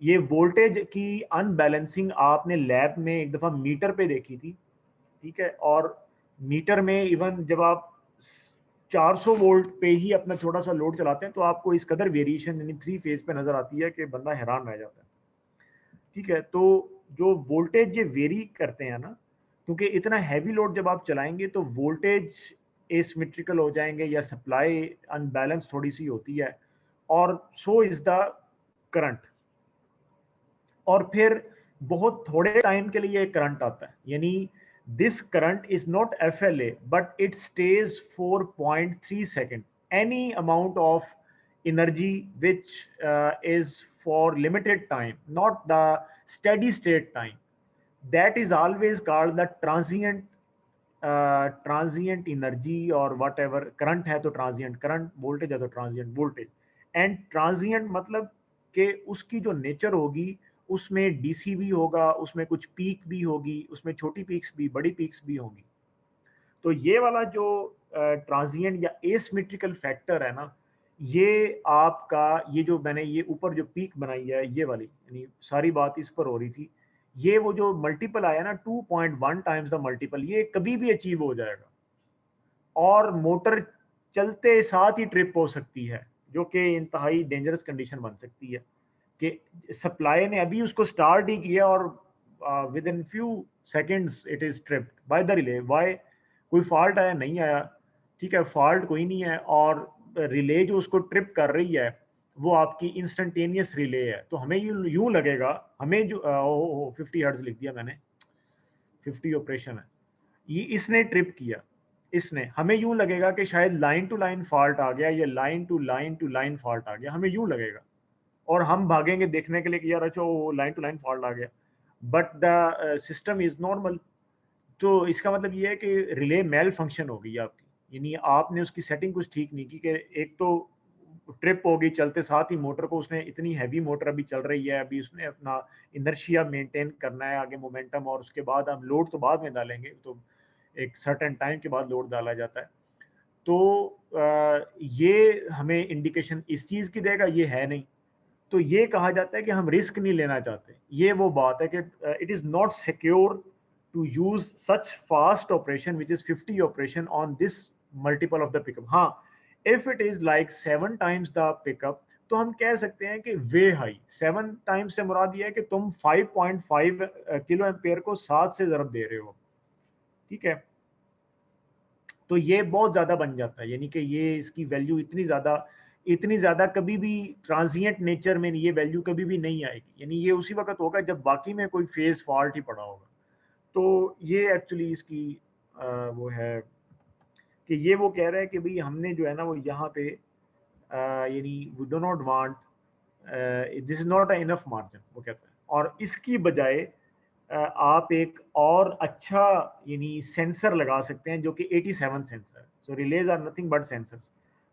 ये वोल्टेज की अनबैलेंसिंग आपने लैब में एक दफ़ा मीटर पे देखी थी। ठीक है, और मीटर में इवन जब आप 400 वोल्ट पे ही अपना छोटा सा लोड चलाते हैं तो आपको इस कदर वेरिएशन यानी 3 फेज पे नजर आती है कि बंदा हैरान रह जाता है। ठीक है, तो जो वोल्टेज ये वेरी करते हैं ना, क्योंकि इतना हैवी लोड जब आप चलाएंगे तो वोल्टेज एसिमेट्रिकल हो जाएंगे, या सप्लाई अनबैलेंस थोड़ी सी होती है, और सो इज द करंट, और फिर बहुत थोड़े टाइम के लिए करंट आता है, यानी this current is not FLA but it stage 4.3 second, any amount of energy which is for limited time, not the steady state time, that is always called the transient energy, or whatever current है तो transient current, voltage है तो transient voltage, and transient मतलब कि उसकी जो nature होगी उसमें DC भी होगा, उसमें कुछ पीक भी होगी, उसमें छोटी पीक्स भी बड़ी पीक्स भी होंगी। तो ये वाला जो ट्रांजिएंट या एसिमेट्रिकल फैक्टर है ना, ये आपका, ये जो मैंने ये ऊपर जो पीक बनाई है ये वाली, यानी सारी बात इस पर हो रही थी, ये वो जो मल्टीपल आया ना 2.1 टाइम्स द मल्टीपल, ये कभी भी अचीव हो जाएगा, और मोटर चलते साथ ही ट्रिप हो सकती है, जो कि इंतहाई डेंजरस कंडीशन बन सकती है, कि सप्लाई ने अभी उसको स्टार्ट ही किया और within few seconds it is tripped by the relay. Why? कोई फॉल्ट आया? नहीं आया। ठीक है, फॉल्ट कोई नहीं है, और रिले जो उसको ट्रिप कर रही है वो आपकी इंस्टेंटेनियस रिले है, तो हमें यूं लगेगा, हमें जो 50 हर्ट्ज लिख दिया मैंने, 50 ऑपरेशन है, ये इसने ट्रिप किया, इसने, हमें यूं लगेगा कि शायद लाइन टू लाइन फॉल्ट आ गया या लाइन टू लाइन फॉल्ट आ गया, हमें यूं लगेगा, और हम भागेंगे देखने के लिए कि यार अच्छा वो लाइन टू लाइन फॉल्ट आ गया, but the system is normal. तो इसका मतलब ये है कि रिले मेल फंक्शन हो गई आपकी, यानी आपने उसकी सेटिंग कुछ ठीक नहीं की, कि एक तो ट्रिप हो गई चलते साथ ही मोटर को, उसने इतनी हैवी मोटर अभी चल रही है, अभी उसने अपना इनर्शिया मेंटेन करना है आगे मोमेंटम, और उसके बाद हम लोड तो बाद में डालेंगे, तो एक सर्टेन टाइम के बाद लोड डाला जाता है। तो ये हमें इंडिकेशन इस चीज़ की देगा, ये है नहीं। तो ये कहा जाता है कि हम रिस्क नहीं लेना चाहते, ये वो बात है कि it is not secure to use such fast operation which is 50 operation on this multiple of the pickup. हाँ, if it is like 7 times the pickup, तो हम कह सकते हैं कि वे हाई। 7 टाइम्स से मुराद ये है कि तुम 5.5 किलो एम्पेयर को 7 से ज़रब दे रहे हो, ठीक है। तो ये बहुत ज़्यादा बन जाता है, यानी कि ये इसकी वैल्यू इतनी ज़्यादा कभी भी ट्रांजिएंट नेचर में ये वैल्यू कभी भी नहीं आएगी, यानी ये उसी वक्त होगा जब बाकी में कोई फेज फॉल्ट ही पड़ा होगा। तो ये एक्चुअली इसकी वो है कि ये वो कह रहा है कि भाई हमने जो है ना वो यहाँ पे यानी we do not want, this is not enough margin, वो कहता है। और इसकी बजाय आप एक और अच्छा यानी सेंसर लगा सकते हैं जो कि 87 sensor. So relays are nothing but sensors.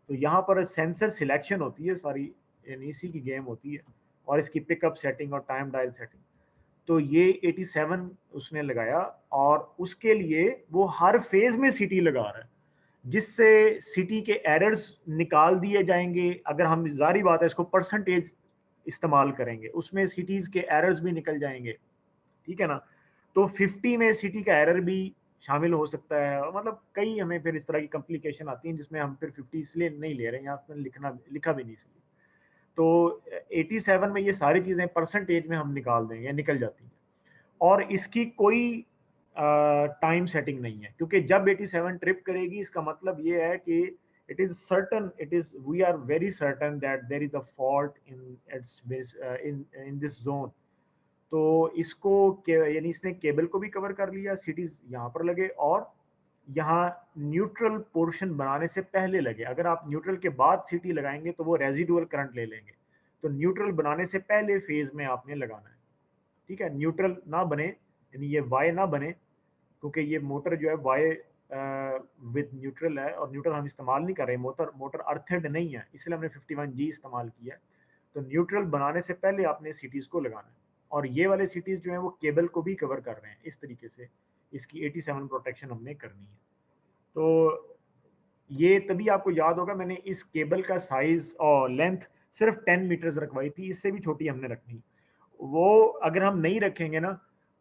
तो यहाँ पर सेंसर सिलेक्शन होती है सारी, यानी इसी की गेम होती है, और इसकी पिकअप सेटिंग और टाइम डायल सेटिंग। तो ये 87 उसने लगाया, और उसके लिए वो हर फेज में सिटी लगा रहा है, जिससे सिटी के एरर्स निकाल दिए जाएंगे। अगर हम, जारी बात है, इसको परसेंटेज इस्तेमाल करेंगे, उसमें सिटीज के एरर्स भी निकल जाएंगे, ठीक है ना। तो 50 में सिटी का एरर भी शामिल हो सकता है, और मतलब कई हमें फिर इस तरह की कॉम्प्लिकेशन आती हैं, जिसमें हम फिर 50 इसलिए नहीं ले रहे हैं, यहाँ पर लिखा भी नहीं इसलिए। तो 87 में ये सारी चीज़ें परसेंटेज में हम निकाल देंगे, निकल जाती हैं, और इसकी कोई टाइम सेटिंग नहीं है, क्योंकि जब 87 ट्रिप करेगी इसका मतलब ये है कि we are very certain that there is a fault in this zone. तो इसको यानी इसने केबल को भी कवर कर लिया, सिटीज यहाँ पर लगे, और यहाँ न्यूट्रल पोर्शन बनाने से पहले लगे। अगर आप न्यूट्रल के बाद सिटी लगाएंगे तो वो रेजिडुअल करंट ले लेंगे, तो न्यूट्रल बनाने से पहले फेज में आपने लगाना है, ठीक है। न्यूट्रल ना बने, यानी ये वाई ना बने, क्योंकि ये मोटर जो है वाई विद न्यूट्रल है, और न्यूट्रल हम इस्तेमाल नहीं कर रहे, मोटर अर्थेड नहीं है, इसलिए हमने 51G इस्तेमाल किया है। तो न्यूट्रल बनाने से पहले आपने सिटीज़ को लगाना है, और ये वाले सिटीज़ जो हैं वो केबल को भी कवर कर रहे हैं। इस तरीके से इसकी 87 प्रोटेक्शन हमने करनी है। तो ये तभी आपको याद होगा, मैंने इस केबल का साइज और लेंथ सिर्फ 10 मीटर्स रखवाई थी, इससे भी छोटी हमने रखनी। वो अगर हम नहीं रखेंगे ना,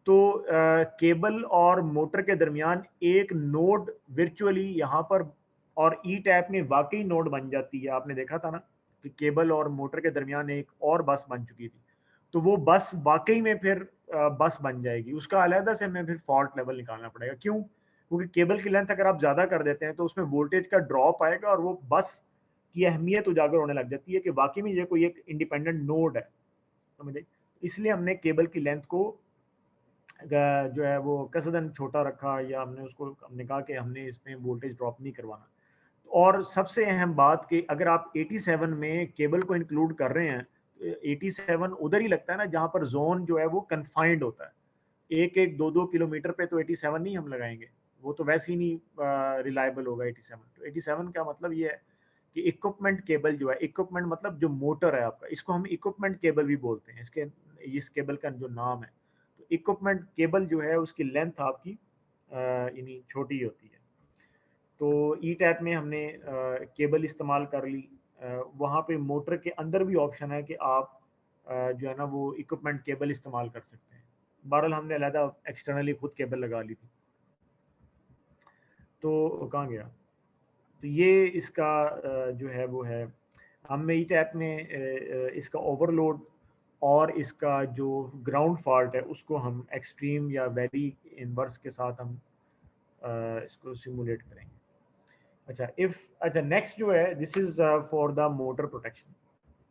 तो केबल और मोटर के दरमियान एक नोड वर्चुअली यहाँ पर, और ई टैप में वाकई नोड बन जाती है। आपने देखा था ना कि केबल और मोटर के दरमियान एक और बस बन चुकी थी, तो वो बस वाकई में फिर बस बन जाएगी, उसका अलहदा से हमें फिर फॉल्ट लेवल निकालना पड़ेगा। क्यों? क्योंकि केबल की लेंथ अगर आप ज़्यादा कर देते हैं तो उसमें वोल्टेज का ड्रॉप आएगा, और वो बस की अहमियत उजागर होने लग जाती है कि वाकई में ये कोई एक इंडिपेंडेंट नोड है, समझे। इसलिए हमने केबल की लेंथ को जो है वो कसदन छोटा रखा, या हमने कहा कि हमने इसमें वोल्टेज ड्रॉप नहीं करवाना। और सबसे अहम बात कि अगर आप 87 में केबल को इंक्लूड कर रहे हैं, 87 उधर ही लगता है ना जहाँ पर जोन जो है वो कन्फाइंड होता है। एक एक दो दो किलोमीटर पे तो 87 नहीं हम लगाएंगे, वो तो वैसे ही नहीं रिलायबल होगा 87। तो 87 का मतलब ये है कि इक्विपमेंट केबल जो है, इक्विपमेंट मतलब जो मोटर है आपका, इसको हम इक्विपमेंट केबल भी बोलते हैं, इस केबल का जो नाम है। तो इक्विपमेंट केबल जो है उसकी लेंथ आपकी यानी छोटी होती है। तो ई टैप में हमने केबल इस्तेमाल कर ली। वहाँ पे मोटर के अंदर भी ऑप्शन है कि आप जो है ना वो इक्विपमेंट केबल इस्तेमाल कर सकते हैं। बहरहाल हमने अलहदा एक्सटर्नली खुद केबल लगा ली थी। तो कहाँ गया? तो ये इसका जो है वो है, हम ई टैप में इसका ओवरलोड और इसका जो ग्राउंड फॉल्ट है उसको हम एक्सट्रीम या वेरी इनवर्स के साथ हम इसको सिमुलेट करेंगे। अच्छा नेक्स्ट जो है, this is for the motor protection,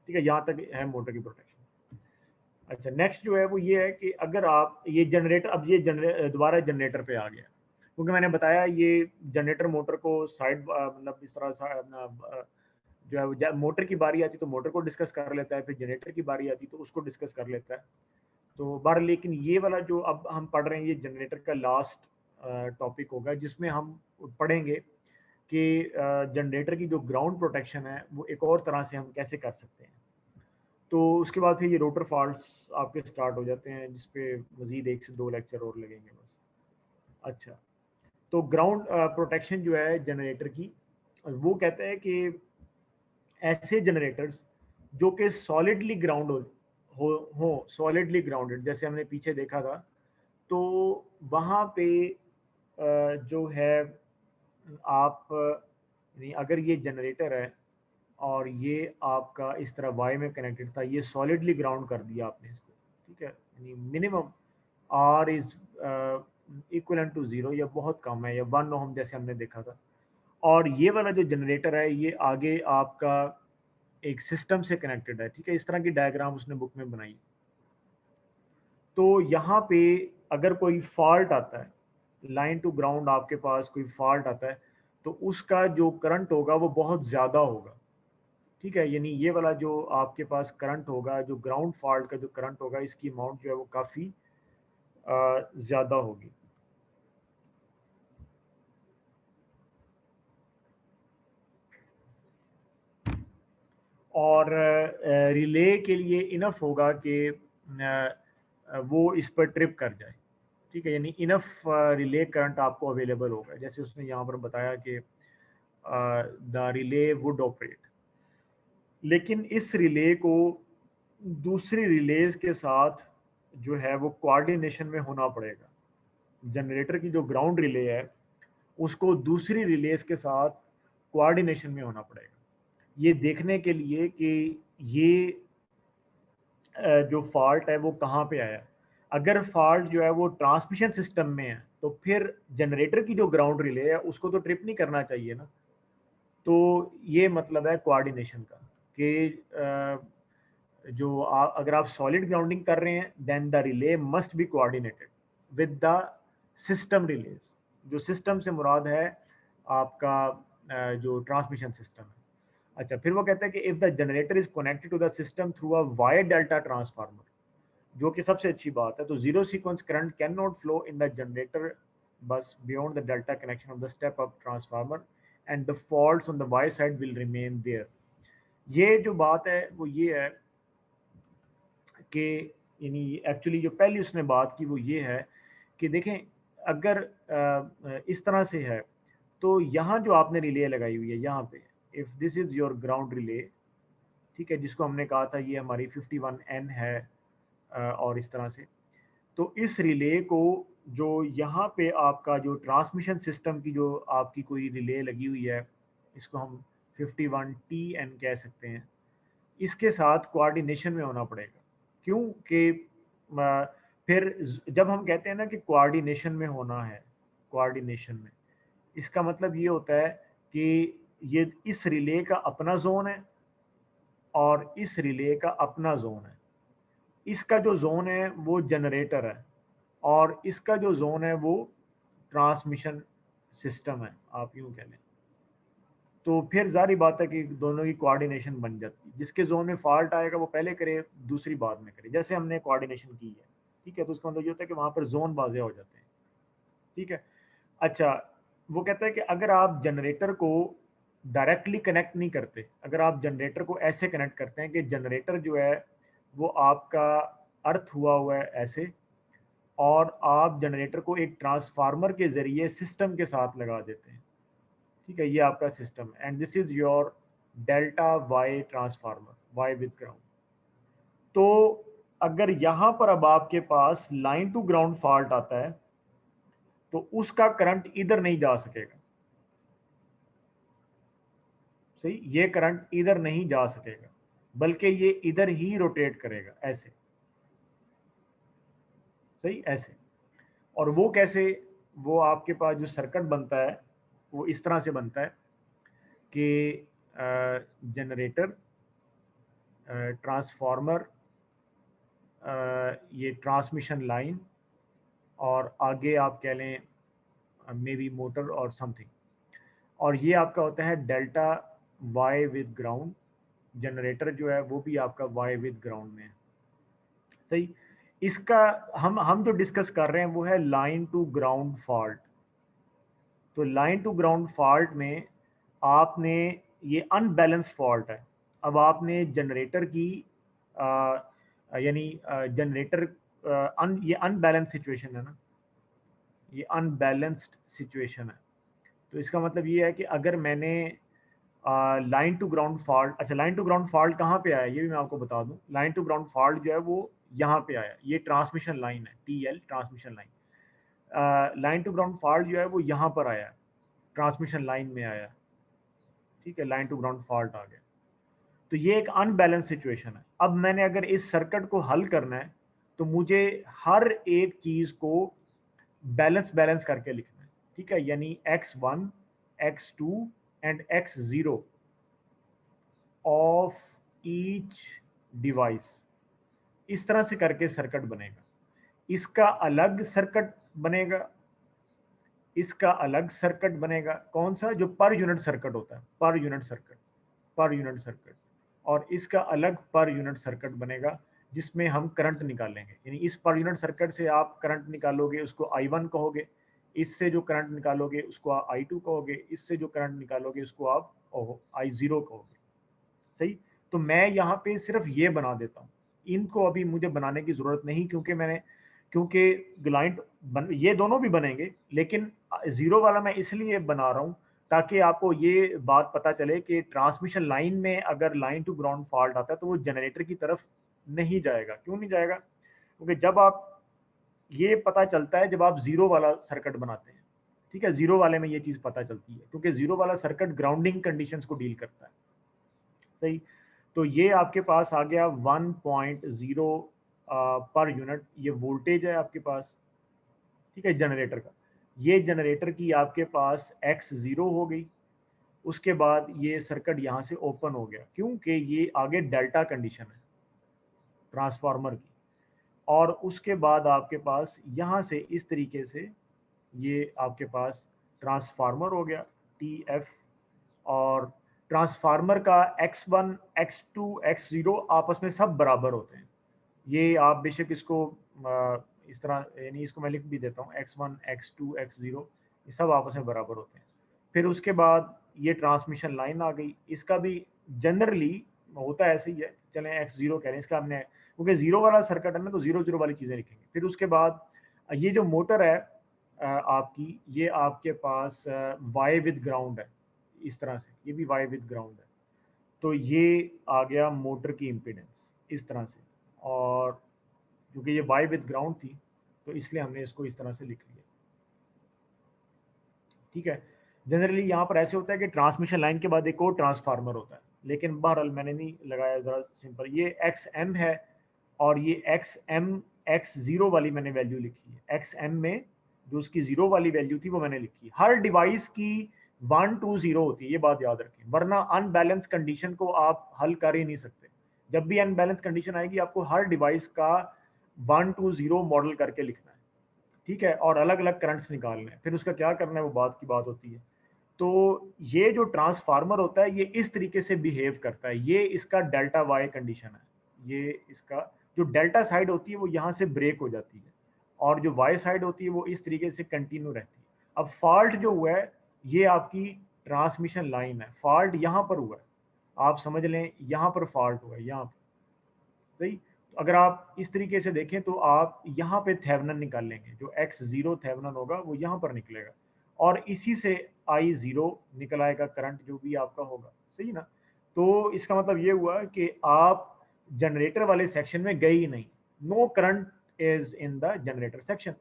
ठीक है, यहाँ तक है मोटर की प्रोटेक्शन। अच्छा नेक्स्ट जो है वो ये है कि अगर आप ये जनरेटर, अब ये दोबारा जनरेटर पे आ गया। क्योंकि मैंने बताया ये जनरेटर मोटर को साइड मतलब इस तरह जो है मोटर की बारी आती तो मोटर को डिस्कस कर लेता है, फिर जनरेटर की बारी आती तो उसको डिस्कस कर लेता है। तो बार लेकिन ये वाला जो अब हम पढ़ रहे हैं ये जनरेटर का लास्ट टॉपिक होगा, जिसमें हम पढ़ेंगे कि जनरेटर की जो ग्राउंड प्रोटेक्शन है वो एक और तरह से हम कैसे कर सकते हैं। तो उसके बाद फिर ये रोटर फॉल्ट्स आपके स्टार्ट हो जाते हैं, जिसपे मजीद 1 से 2 लेक्चर और लगेंगे बस। अच्छा, तो ग्राउंड प्रोटेक्शन जो है जनरेटर की, वो कहते हैं कि ऐसे जनरेटर्स जो कि सॉलिडली ग्राउंड हो सॉलिडली ग्राउंडेड, जैसे हमने पीछे देखा था, तो वहाँ पे जो है आप अगर ये जनरेटर है और ये आपका इस तरह वाई में कनेक्टेड था, ये सॉलिडली ग्राउंड कर दिया आपने इसको, ठीक है, यानी minimum R is equivalent to 0 या बहुत कम है, या 1 ओम जैसे हमने देखा था। और ये वाला जो जनरेटर है ये आगे आपका एक सिस्टम से कनेक्टेड है, ठीक है, इस तरह की डायग्राम उसने बुक में बनाई। तो यहाँ पे अगर कोई फॉल्ट आता है, लाइन टू ग्राउंड आपके पास कोई फॉल्ट आता है, तो उसका जो करंट होगा वो बहुत ज़्यादा होगा, ठीक है, यानी ये वाला जो आपके पास करंट होगा, जो ग्राउंड फॉल्ट का जो करंट होगा, इसकी अमाउंट जो है वो काफ़ी ज़्यादा होगी। और रिले के लिए इनफ होगा कि वो इस पर ट्रिप कर जाए, ठीक है, यानी इनफ रिले करंट आपको अवेलेबल होगा, जैसे उसने यहाँ पर बताया कि द रिले वुड ऑपरेट। लेकिन इस रिले को दूसरी रिलेज के साथ जो है वो कोऑर्डिनेशन में होना पड़ेगा। जनरेटर की जो ग्राउंड रिले है उसको दूसरी रिलेज के साथ कोऑर्डिनेशन में होना पड़ेगा, ये देखने के लिए कि ये जो फॉल्ट है वो कहाँ पे आया। अगर फॉल्ट जो है वो ट्रांसमिशन सिस्टम में है तो फिर जनरेटर की जो ग्राउंड रिले है उसको तो ट्रिप नहीं करना चाहिए ना। तो ये मतलब है कोऑर्डिनेशन का कि अगर आप सॉलिड ग्राउंडिंग कर रहे हैं then the relay must be coordinated with the system relays. जो सिस्टम से मुराद है आपका जो ट्रांसमिशन सिस्टम है। अच्छा, फिर वो कहता है कि if the generator is connected to the system through a wire delta transformer, जो कि सबसे अच्छी बात है, तो zero sequence current can not flow in the generator bus beyond the delta connection of the step up transformer and the faults on the Y side will remain there. ये जो बात है वो ये है कि यानी एक्चुअली जो पहली उसने बात की वो ये है कि देखें, अगर इस तरह से है तो यहाँ जो आपने रिले लगाई हुई है यहाँ पे, if this is your ground relay, ठीक है, जिसको हमने कहा था ये हमारी 51N है और इस तरह से, तो इस रिले को जो यहाँ पे आपका जो ट्रांसमिशन सिस्टम की जो आपकी कोई रिले लगी हुई है, इसको हम 51TN कह सकते हैं, इसके साथ कोऑर्डिनेशन में होना पड़ेगा। क्यों कि फिर जब हम कहते हैं ना कि कोऑर्डिनेशन में होना है, कोऑर्डिनेशन में, इसका मतलब ये होता है कि ये इस रिले का अपना जोन है और इस रिले का अपना जोन है। इसका जो जोन है वो जनरेटर है और इसका जो जोन है वो ट्रांसमिशन सिस्टम है, आप यूं कह लें। तो फिर जारी बात है कि दोनों की कोऑर्डिनेशन बन जाती है। जिसके जोन में फॉल्ट आएगा वो पहले करे, दूसरी बाद में करे, जैसे हमने कोऑर्डिनेशन की है, ठीक है। तो उसका मतलब ये होता है कि वहाँ पर जोन वाज़े हो जाते हैं, ठीक है। अच्छा, वो कहता है कि अगर आप जनरेटर को डायरेक्टली कनेक्ट नहीं करते, अगर आप जनरेटर को ऐसे कनेक्ट करते हैं कि जनरेटर जो है वो आपका अर्थ हुआ है ऐसे, और आप जनरेटर को एक ट्रांसफार्मर के ज़रिए सिस्टम के साथ लगा देते हैं, ठीक है, ये आपका सिस्टम है and this is your delta Y transformer, Y with ground. तो अगर यहाँ पर अब आपके पास लाइन टू ग्राउंड फॉल्ट आता है तो उसका करंट इधर नहीं जा सकेगा, सही, ये करंट इधर नहीं जा सकेगा बल्कि ये इधर ही रोटेट करेगा ऐसे, सही, ऐसे। और वो कैसे, वो आपके पास जो सर्किट बनता है वो इस तरह से बनता है कि जनरेटर, ट्रांसफार्मर, ये ट्रांसमिशन लाइन, और आगे आप कह लें मे बी मोटर और समथिंग, और ये आपका होता है delta Y with ground. Generator जो है वो भी आपका वाई विद ग्राउंड में है, सही। इसका हम जो डिस्कस कर रहे हैं वो है लाइन टू ग्राउंड फॉल्ट। तो लाइन टू ग्राउंड फॉल्ट में आपने, ये अनबैलेंस फॉल्ट है, अब आपने जनरेटर की यानी जनरेटर ये अनबैलेंस सिचुएशन है ना, ये अनबैलेंस्ड सिचुएशन है। तो इसका मतलब ये है कि अगर मैंने लाइन टू ग्राउंड फॉल्ट, अच्छा लाइन टू ग्राउंड फॉल्ट कहाँ पे आया ये भी मैं आपको बता दूं। लाइन टू ग्राउंड फॉल्ट जो है वो यहाँ पे आया, ये ट्रांसमिशन लाइन है, TL transmission line. Line to ground fault जो है वो यहाँ पर आया, ट्रांसमिशन लाइन में आया, ठीक है, लाइन टू ग्राउंड फॉल्ट आ गया। तो ये एक अनबैलेंस सिचुएशन है। अब मैंने अगर इस सर्किट को हल करना है तो मुझे हर एक चीज को बैलेंस करके लिखना है, ठीक है, यानी x1 x2 and x0 of each device, इस तरह से करके सर्किट बनेगा। इसका अलग सर्किट बनेगा, इसका अलग सर्किट बनेगा, कौन सा, जो पर यूनिट सर्किट होता है, per unit circuit, per unit circuit. और इसका अलग पर यूनिट सर्किट बनेगा जिसमें हम करंट निकालेंगे, यानी इस पर यूनिट सर्किट से आप करंट निकालोगे उसको I1 कहोगे, इससे जो करंट निकालोगे उसको आप I2 कहोगे, इससे जो करंट निकालोगे उसको आप I0 कहोगे, सही। तो मैं यहाँ पे सिर्फ ये बना देता हूँ, इनको अभी मुझे बनाने की जरूरत नहीं, क्योंकि ग्लाइंट ये दोनों भी बनेंगे, लेकिन जीरो वाला मैं इसलिए बना रहा हूँ ताकि आपको ये बात पता चले कि ट्रांसमिशन लाइन में अगर लाइन टू ग्राउंड फॉल्ट आता है तो वो जनरेटर की तरफ नहीं जाएगा। क्यों नहीं जाएगा? क्योंकि जब आप, ये पता चलता है जब आप जीरो वाला सर्किट बनाते हैं, ठीक है, जीरो वाले में ये चीज पता चलती है क्योंकि जीरो वाला सर्किट ग्राउंडिंग कंडीशंस को डील करता है, सही। तो ये आपके पास आ गया 1.0 पर यूनिट, ये वोल्टेज है आपके पास, ठीक है, जनरेटर का। ये जनरेटर की आपके पास x0 हो गई। उसके बाद ये सर्किट यहाँ से ओपन हो गया क्योंकि ये आगे डेल्टा कंडीशन है ट्रांसफार्मर की। और उसके बाद आपके पास यहाँ से इस तरीके से ये आपके पास ट्रांसफार्मर हो गया TF, और ट्रांसफार्मर का x1 x2 x0 आपस में सब बराबर होते हैं। ये आप बेशक इसको इस तरह, यानी इसको मैं लिख भी देता हूँ, x1 x2 x0 ये सब आपस में बराबर होते हैं। फिर उसके बाद ये ट्रांसमिशन लाइन आ गई, इसका भी जनरली होता है ऐसे ही है, चलें x0 कह रहे हैं इसका, हमने क्योंकि जीरो वाला सर्किट है ना तो 0 0 वाली चीज़ें लिखेंगे। फिर उसके बाद ये जो मोटर है आपकी, ये आपके पास वाई विद ग्राउंड है, इस तरह से, ये भी वाई विद ग्राउंड है। तो ये आ गया मोटर की इम्पीडेंस इस तरह से, और क्योंकि ये वाई विद ग्राउंड थी तो इसलिए हमने इसको इस तरह से लिख लिया, ठीक है। जनरली यहाँ पर ऐसे होता है कि ट्रांसमिशन लाइन के बाद एक और ट्रांसफार्मर होता है, लेकिन बहरहाल मैंने नहीं लगाया, ज़रा सिंपल, ये XM है और ये XM x0 वाली मैंने वैल्यू लिखी है। XM में जो उसकी जीरो वाली वैल्यू थी वो मैंने लिखी है। हर डिवाइस की 1 2 0 होती है, ये बात याद रखें, वरना अनबैलेंस कंडीशन को आप हल कर ही नहीं सकते। जब भी अनबैलेंस कंडीशन आएगी आपको हर डिवाइस का 1 2 0 मॉडल करके लिखना है, ठीक है, और अलग अलग करंट्स निकालने हैं। फिर उसका क्या करना है वो बात की बात होती है। तो ये जो ट्रांसफार्मर होता है ये इस तरीके से बिहेव करता है, ये इसका डेल्टा वाई कंडीशन है। ये इसका जो डेल्टा साइड होती है वो यहाँ से ब्रेक हो जाती है और जो वाई साइड होती है वो इस तरीके से कंटिन्यू रहती है। अब फॉल्ट जो हुआ है ये आपकी ट्रांसमिशन लाइन है, फॉल्ट यहाँ पर हुआ है, आप समझ लें यहाँ पर फॉल्ट हुआ है, यहाँ पर, सही। तो अगर आप इस तरीके से देखें तो आप यहाँ पे थेवेनिन निकालेंगे, जो x0 थेवेनिन होगा वो यहाँ पर निकलेगा और इसी से I0 निकल आएगा करंट जो भी आपका होगा, सही ना। तो इसका मतलब ये हुआ कि आप जनरेटर वाले सेक्शन में गए ही नहीं, no current is in the generator section.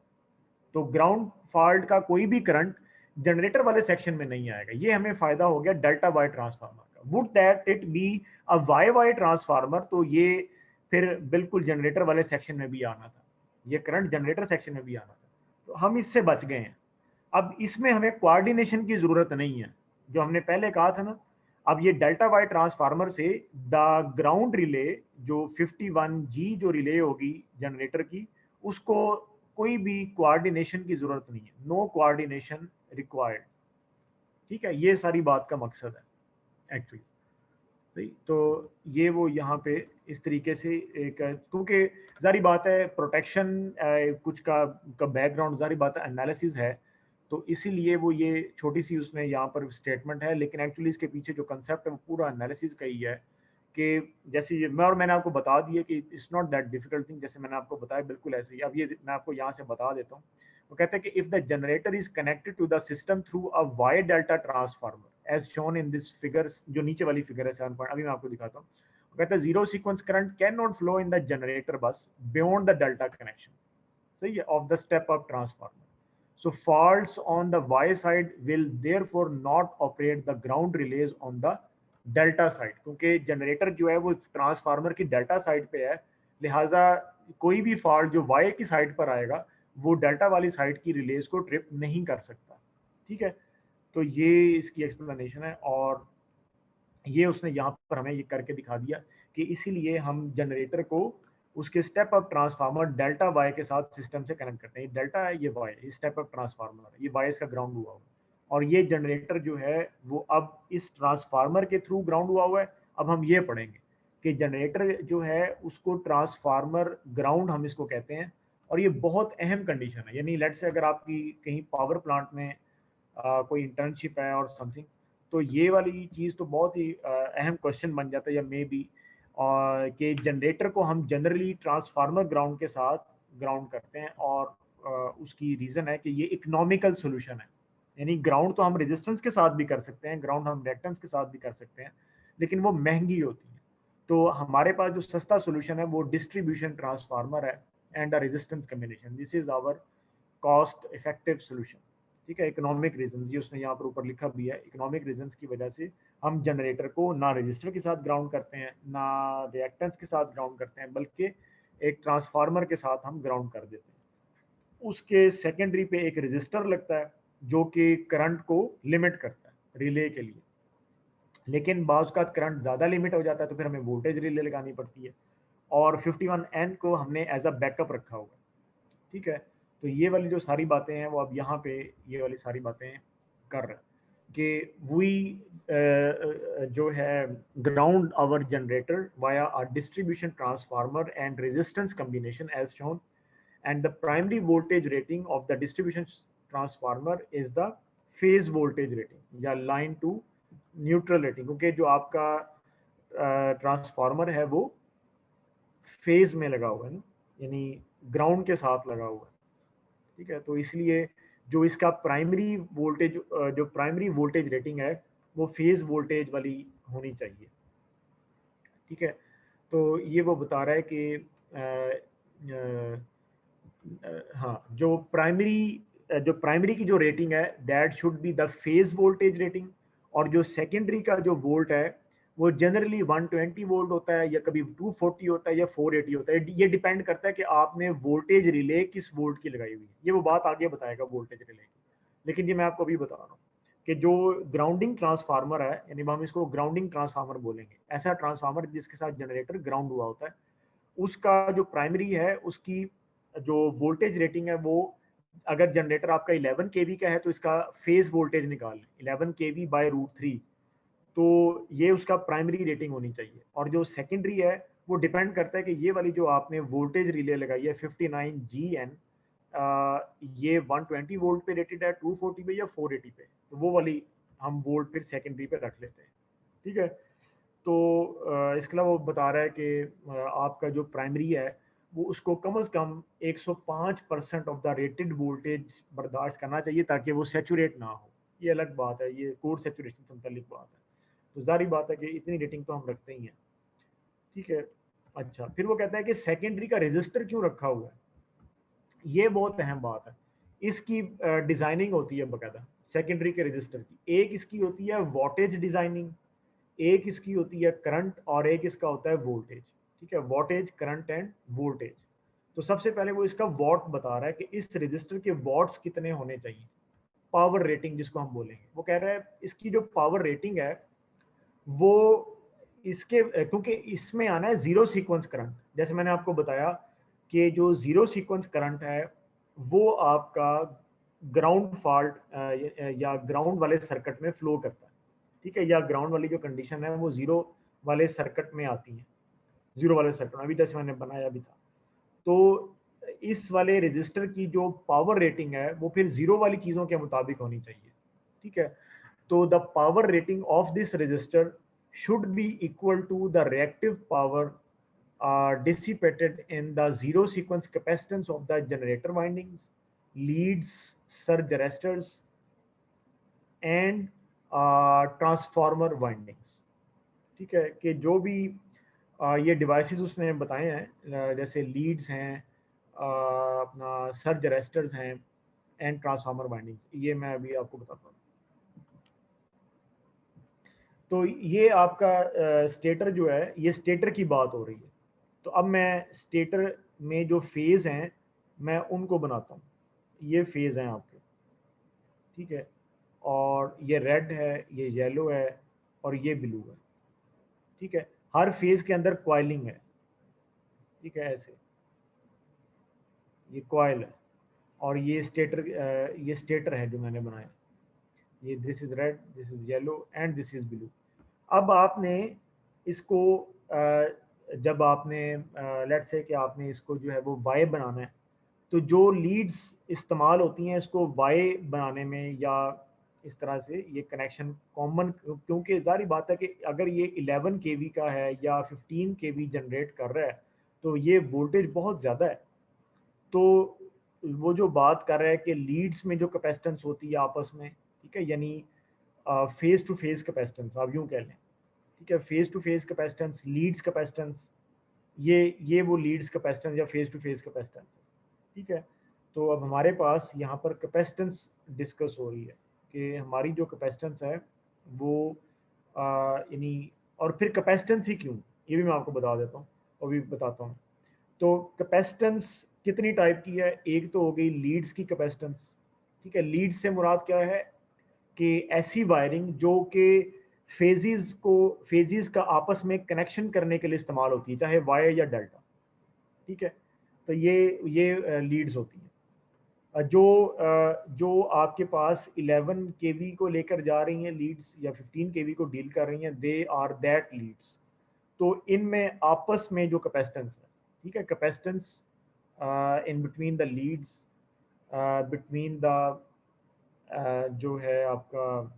तो ग्राउंड फॉल्ट का कोई भी करंट जनरेटर वाले सेक्शन में नहीं आएगा। ये हमें फायदा हो गया डेल्टा वाई ट्रांसफार्मर का। Would that it be a Y Y transformer, तो ये फिर बिल्कुल जनरेटर वाले सेक्शन में भी आना था, ये करंट जनरेटर सेक्शन में भी आना था, तो हम इससे बच गए हैं। अब इसमें हमें कोऑर्डिनेशन की जरूरत नहीं है, जो हमने पहले कहा था ना। अब ये डेल्टा वाई ट्रांसफार्मर से द ग्राउंड रिले जो 51G जो रिले होगी जनरेटर की, उसको कोई भी कोऑर्डिनेशन की जरूरत नहीं है, नो कोऑर्डिनेशन रिक्वायर्ड। ठीक है, ये सारी बात का मकसद है एक्चुअली। सही, तो ये वो यहाँ पे इस तरीके से एक, क्योंकि जारी बात है प्रोटेक्शन कुछ का बैकग्राउंड, जारी बात है एनालिसिस है, तो इसीलिए वो ये छोटी सी उसमें यहाँ पर स्टेटमेंट है, लेकिन एक्चुअली इसके पीछे जो कंसेप्ट है वो पूरा एनालिसिस का ही है कि जैसे ये मैंने आपको बता दिया कि it's not that difficult thing, जैसे मैंने आपको बताया बिल्कुल ऐसे ही। अब ये मैं आपको यहाँ से बता देता हूँ। वो कहते हैं कि if the generator is connected to the system through a Y delta transformer as shown in this figure, जो नीचे वाली फिगर है 7 पॉइंट, अभी मैं आपको दिखाता हूँ। वो कहता है zero sequence current can not flow in the generator bus beyond the delta connection, सही है, of the step up transformer. So faults on the Y side will therefore not operate the ground relays on the delta side, क्योंकि generator जो है वो transformer की delta side पे है, लिहाजा कोई भी फॉल्ट जो Y की साइड पर आएगा वो डेल्टा वाली साइड की रिलेज को ट्रिप नहीं कर सकता। ठीक है, तो ये इसकी एक्सप्लेनेशन है, और ये उसने यहाँ पर हमें ये करके दिखा दिया कि इसीलिए हम जनरेटर को उसके step up transformer delta Y के साथ सिस्टम से कनेक्ट करते हैं। डेल्टा है, ये वाई, ये स्टेप अप ट्रांसफार्मर है, ये वाई इसका ग्राउंड हुआ हुआ है, और ये जनरेटर जो है वो अब इस ट्रांसफार्मर के थ्रू ग्राउंड हुआ है। अब हम ये पढ़ेंगे कि जनरेटर जो है उसको ट्रांसफार्मर ग्राउंड हम इसको कहते हैं, और ये बहुत अहम कंडीशन है। यानी लेट्स से अगर आपकी कहीं पावर प्लांट में कोई इंटर्नशिप है और समथिंग, तो ये वाली चीज़ तो बहुत ही अहम क्वेश्चन बन जाता है, या मे बी कि जनरेटर को हम जनरली ट्रांसफार्मर ग्राउंड के साथ ग्राउंड करते हैं, और उसकी रीज़न है कि ये इकोनॉमिकल सोल्यूशन है। यानी ग्राउंड तो हम रेजिस्टेंस के साथ भी कर सकते हैं, ग्राउंड हम रिएक्टेंस के साथ भी कर सकते हैं, लेकिन वो महंगी होती है। तो हमारे पास जो सस्ता सोल्यूशन है वो डिस्ट्रीब्यूशन ट्रांसफार्मर है and a resistance combination, this is our cost effective solution. ठीक है, इकोनॉमिक रीजंस, ये उसने यहाँ पर ऊपर लिखा भी है, इकोनॉमिक रीजंस की वजह से हम जनरेटर को ना रजिस्टर के साथ ग्राउंड करते हैं, ना रिएक्टेंस के साथ ग्राउंड करते हैं, बल्कि एक ट्रांसफार्मर के साथ हम ग्राउंड कर देते हैं। उसके सेकेंडरी पे एक रजिस्टर लगता है जो कि करंट को लिमिट करता है रिले के लिए, लेकिन बाज़ का करंट ज़्यादा लिमिट हो जाता है तो फिर हमें वोल्टेज रिले लगानी पड़ती है, और 51N को हमने एज अ बैकअप रखा हुआ है। ठीक है, तो ये वाली जो सारी बातें हैं वो अब यहाँ पे ये वाली सारी बातें कर रहे हैं कि वी जो है ground our generator via a distribution transformer and resistance combination as shown, and the primary voltage rating of the distribution transformer is the phase voltage rating या लाइन टू न्यूट्रल रेटिंग, क्योंकि जो आपका transformer है वो phase में लगा हुआ है ना, यानी ग्राउंड के साथ लगा हुआ है। ठीक है, तो इसलिए जो इसका प्राइमरी वोल्टेज जो प्राइमरी वोल्टेज रेटिंग है वो फेज वोल्टेज वाली होनी चाहिए। ठीक है, तो ये वो बता रहा है कि हाँ, जो प्राइमरी की जो रेटिंग है that should be the phase voltage rating, और जो सेकेंडरी का जो वोल्ट है वो जनरली 120 वोल्ट होता है, या कभी 240 होता है, या 480 होता है। ये डिपेंड करता है कि आपने वोल्टेज रिले किस वोल्ट की लगाई हुई है, ये वो बात आगे बताएगा वोल्टेज रिले की, लेकिन ये मैं आपको अभी बता रहा हूँ कि जो ग्राउंडिंग ट्रांसफार्मर है, यानी हम इसको ग्राउंडिंग ट्रांसफार्मर बोलेंगे, ऐसा ट्रांसफार्मर जिसके साथ जनरेटर ग्राउंड हुआ होता है, उसका जो प्राइमरी है उसकी जो वोल्टेज रेटिंग है वो, अगर जनरेटर आपका 11 kV का है तो इसका फेज वोल्टेज निकाल लें 11 kV बाय √3, तो ये उसका प्राइमरी रेटिंग होनी चाहिए। और जो सेकेंडरी है वो डिपेंड करता है कि ये वाली जो आपने वोल्टेज रिले लगाई है 59GN, ये 120 वोल्ट पे रेटेड है, 240 पे या 480 पे, तो वो वाली हम वोल्ट फिर सेकेंडरी पे रख लेते हैं। ठीक है, तो इसके अलावा वो बता रहा है कि आपका जो प्राइमरी है वो उसको कम से कम 105% ऑफ द रेटेड वोल्टेज बर्दाश्त करना चाहिए ताकि वो सेचुरेट ना हो। ये अलग बात है, ये कोर सेचुरेशन से मुतालिक बात है, तो जारी बात है कि इतनी रेटिंग तो हम रखते ही हैं। ठीक है, अच्छा, फिर वो कहता है कि सेकेंडरी का रजिस्टर क्यों रखा हुआ है, ये बहुत अहम बात है। इसकी डिजाइनिंग होती है बाकायदा सेकेंडरी के रजिस्टर की, एक इसकी होती है वोल्टेज डिजाइनिंग, एक इसकी होती है करंट, और एक इसका होता है वोल्टेज। ठीक है, वोल्टेज, करंट एंड वोल्टेज। तो सबसे पहले वो इसका वॉट बता रहा है कि इस रजिस्टर के वॉट्स कितने होने चाहिए, पावर रेटिंग जिसको हम बोलेंगे। वो कह रहा है इसकी जो पावर रेटिंग है वो इसके, क्योंकि इसमें आना है जीरो सीक्वेंस करंट, जैसे मैंने आपको बताया कि जो जीरो सीक्वेंस करंट है वो आपका ग्राउंड फॉल्ट या ग्राउंड वाले सर्किट में फ्लो करता है, ठीक है, या ग्राउंड वाली जो कंडीशन है वो जीरो वाले सर्किट में आती है, जीरो वाले सर्किट में, अभी जैसे मैंने बनाया भी था। तो इस वाले रजिस्टर की जो पावर रेटिंग है वो फिर जीरो वाली चीज़ों के मुताबिक होनी चाहिए, ठीक है। तो the power rating of this resistor should be equal to the reactive power dissipated in the zero sequence capacitance of the generator windings, leads, surge arresters, and transformer windings, ठीक है। कि जो भी ये डिवाइसेस उसने बताए हैं, जैसे लीड्स हैं, अपना सर्ज अरेस्टर्स हैं, एंड ट्रांसफार्मर वाइंडिंग्स, ये मैं अभी आपको बताता हूँ। तो ये आपका स्टेटर जो है, ये स्टेटर की बात हो रही है। तो अब मैं स्टेटर में जो फेज़ हैं मैं उनको बनाता हूँ। ये फेज़ हैं आपके, ठीक है, और ये रेड है, ये येलो है, और ये ब्लू है, ठीक है। हर फेज़ के अंदर कॉइलिंग है, ठीक है, ऐसे ये कॉइल है, और ये स्टेटर है जो मैंने बनाया। ये this is red, this is yellow, and this is blue. अब आपने इसको जब आपने लेट्स से कि आपने इसको जो है वो वाई बनाना है, तो जो लीड्स इस्तेमाल होती हैं इसको वाई बनाने में, या इस तरह से ये कनेक्शन कॉमन, क्योंकि ज़ाहिर बात है कि अगर ये 11 केवी का है या 15 केवी जनरेट कर रहा है तो ये वोल्टेज बहुत ज़्यादा है। तो वो जो बात कर रहा है कि लीड्स में जो कैपेसिटेंस होती है आपस में, ठीक है, यानी फेस टू फेस कैपेसिटेंस आप यूँ कह लें, ठीक है, phase to phase capacitance, leads capacitance, ये वो लीड्स कैपेसिटेंस या फेस टू फेस कैपेसिटेंस है, ठीक है। तो अब हमारे पास यहाँ पर कैपेसिटेंस डिस्कस हो रही है कि हमारी जो कैपेसिटेंस है वो यानी, और फिर कैपेसिटेंस ही क्यों, ये भी मैं आपको बता देता हूँ और भी बताता हूँ। तो कैपेसिटेंस कितनी टाइप की है, एक तो हो गई लीड्स की कैपेसिटेंस, ठीक है। लीड्स से मुराद क्या है कि ऐसी वायरिंग जो कि फेजिस का आपस में कनेक्शन करने के लिए इस्तेमाल होती है, चाहे वाई या डेल्टा, ठीक है। तो ये लीड्स होती हैं। जो आपके पास 11 केवी को लेकर जा रही हैं लीड्स, या 15 केवी को डील कर रही हैं, दे आर दैट लीड्स। तो इनमें आपस में जो कैपेसिटेंस है, ठीक है, capacitance in between the leads, between the जो है आपका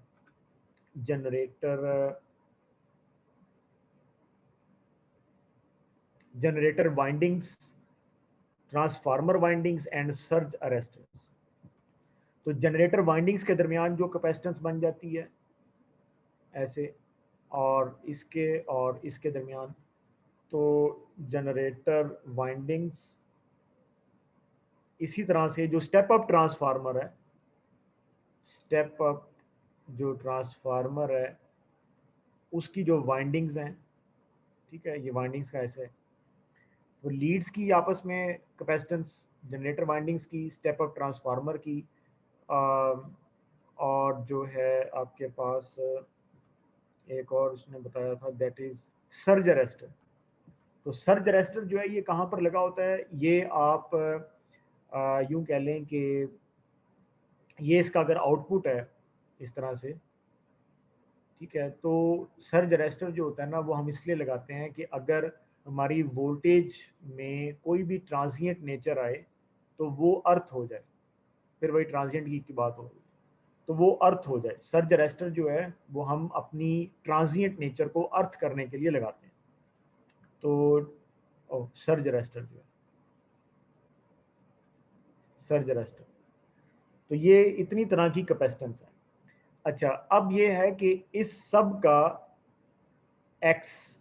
generator windings, transformer windings and surge arresters. तो जनरेटर वाइंडिंग्स के दरमियान जो कैपेसिटेंस बन जाती है ऐसे, और इसके दरमियान, तो जनरेटर वाइंडिंग्स, इसी तरह से जो स्टेप अप ट्रांसफार्मर है, स्टेप अप जो ट्रांसफार्मर है उसकी जो वाइंडिंग्स हैं, ठीक है, ये वाइंडिंग्स का ऐसे है। तो लीड्स की आपस में कैपेसिटेंस, जनरेटर वाइंडिंग्स की, स्टेप अप ट्रांसफार्मर की, और जो है आपके पास एक और उसने बताया था, दैट इज सर्ज अरेस्टर। तो सर्ज अरेस्टर जो है ये कहाँ पर लगा होता है, ये आप यूं कह लें कि ये इसका अगर आउटपुट है इस तरह से, ठीक है। तो सर्ज अरेस्टर जो होता है ना वो हम इसलिए लगाते हैं कि अगर हमारी वोल्टेज में कोई भी ट्रांजिएंट नेचर आए तो वो अर्थ हो जाए, फिर वही ट्रांजिएंट की बात हो रही है, तो वो अर्थ हो जाए। सर्ज अरेस्टर जो है वो हम अपनी ट्रांजिएंट नेचर को अर्थ करने के लिए लगाते हैं। तो सर्ज अरेस्टर जो है, सर्ज अरेस्टर, तो ये इतनी तरह की कैपेसिटेंस है। अच्छा, अब ये है कि इस सब का एक्स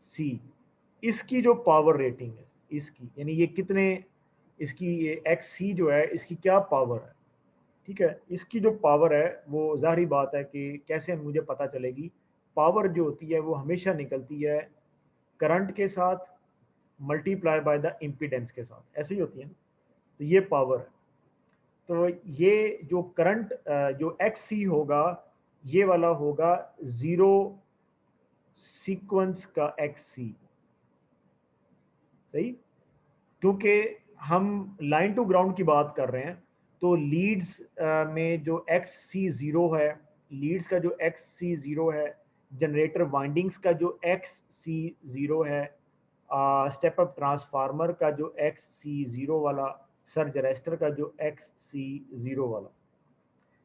सी इसकी जो पावर रेटिंग है इसकी, यानी ये कितने, इसकी ये एक्स सी जो है इसकी क्या पावर है, ठीक है। इसकी जो पावर है वो ज़ाहिर बात है कि कैसे मुझे पता चलेगी, पावर जो होती है वो हमेशा निकलती है करंट के साथ मल्टीप्लाई बाय द इम्पीडेंस के साथ, ऐसे ही होती है ना। तो ये पावर है। तो ये जो करंट जो एक्स सी होगा ये वाला होगा ज़ीरो सीक्वेंस का एक्स सी, सही, क्योंकि हम लाइन टू ग्राउंड की बात कर रहे हैं, तो लीड्स में जो XC0 है, लीड्स का जो XC0 है, जनरेटर वाइंडिंग्स का जो XC0 है, स्टेप अप ट्रांसफार्मर का जो XC0 वाला, सर्ज अरेस्टर का जो XC0 वाला,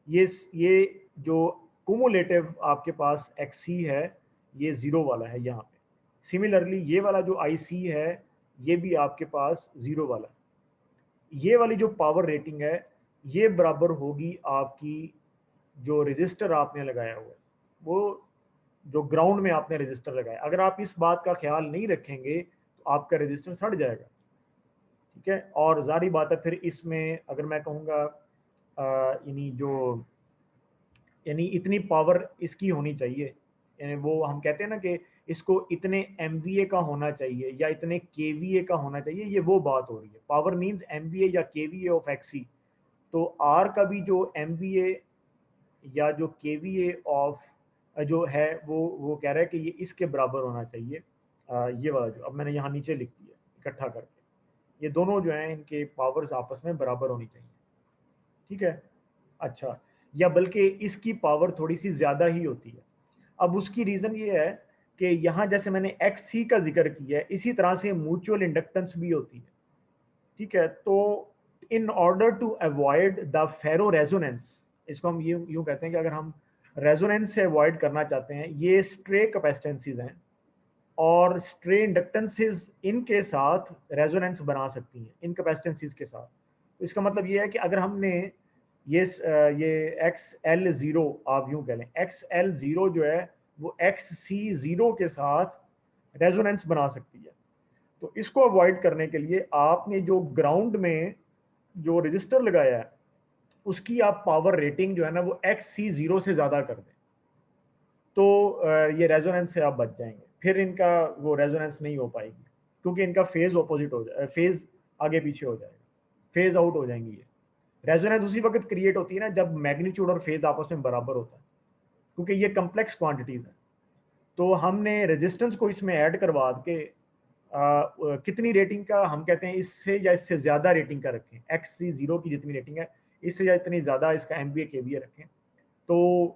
ये जो कुमुलेटिव आपके पास XC है, ये 0 वाला है यहाँ पे। सिमिलरली ये वाला जो IC है, ये भी आपके पास 0 वाला है। ये वाली जो पावर रेटिंग है, ये बराबर होगी आपकी जो रजिस्टर आपने लगाया हुआ है, वो जो ग्राउंड में आपने रजिस्टर लगाया। अगर आप इस बात का ख्याल नहीं रखेंगे तो आपका रजिस्टर सड़ जाएगा, ठीक है। और जारी बात है फिर इसमें अगर मैं कहूँगा यानी इतनी पावर इसकी होनी चाहिए, यानी वो हम कहते हैं ना कि इसको इतने MVA का होना चाहिए या इतने KVA का होना चाहिए, ये वो बात हो रही है। पावर मींस MVA या KVA ऑफ XC, तो R का भी जो MVA या जो KVA ऑफ जो है वो कह रहा है कि ये इसके बराबर होना चाहिए। ये वाला जो अब मैंने यहाँ नीचे लिख दिया इकट्ठा करके, ये दोनों जो हैं इनके पावर्स आपस में बराबर होनी चाहिए, ठीक है। अच्छा, या बल्कि इसकी पावर थोड़ी सी ज़्यादा ही होती है। अब उसकी रीज़न ये है कि यहाँ जैसे मैंने XC का जिक्र किया है, इसी तरह से म्यूचुअल इंडक्टेंस भी होती है, ठीक है। तो in order to avoid the ferro resonance, इसको हम यूँ कहते हैं कि अगर हम रेजोनेंस से अवॉइड करना चाहते हैं, ये स्ट्रे कैपेसिटेंसीज हैं और स्ट्रे इंडक्टेंसेस इनके साथ रेजोनेंस बना सकती हैं इन कैपेसिटेंसीज के साथ। तो इसका मतलब ये है कि अगर हमने ये XL0 आप यूं कह लें, XL0 जो है वो XC0 के साथ रेजोनेंस बना सकती है। तो इसको अवॉइड करने के लिए आपने जो ग्राउंड में जो रजिस्टर लगाया है, उसकी आप पावर रेटिंग जो है ना वो XC0 से ज़्यादा कर दें, तो ये रेजोनेंस से आप बच जाएंगे। फिर इनका वो रेजोनेंस नहीं हो पाएगी, क्योंकि इनका फेज ऑपोजिट हो जाए, फेज आगे पीछे हो जाएगा, फेज आउट हो जाएंगी। ये रेजोनेंस उसी वक्त क्रिएट होती है ना जब मैग्नीट्यूड और फेज आपस में बराबर होता है, क्योंकि ये कम्प्लेक्स क्वांटिटीज हैं। तो हमने रेजिस्टेंस को इसमें ऐड करवा के कितनी रेटिंग का हम कहते हैं, इससे या इससे ज़्यादा रेटिंग का रखें, XC0 की जितनी रेटिंग है इससे या इतनी ज़्यादा इसका MVA KVA रखें, तो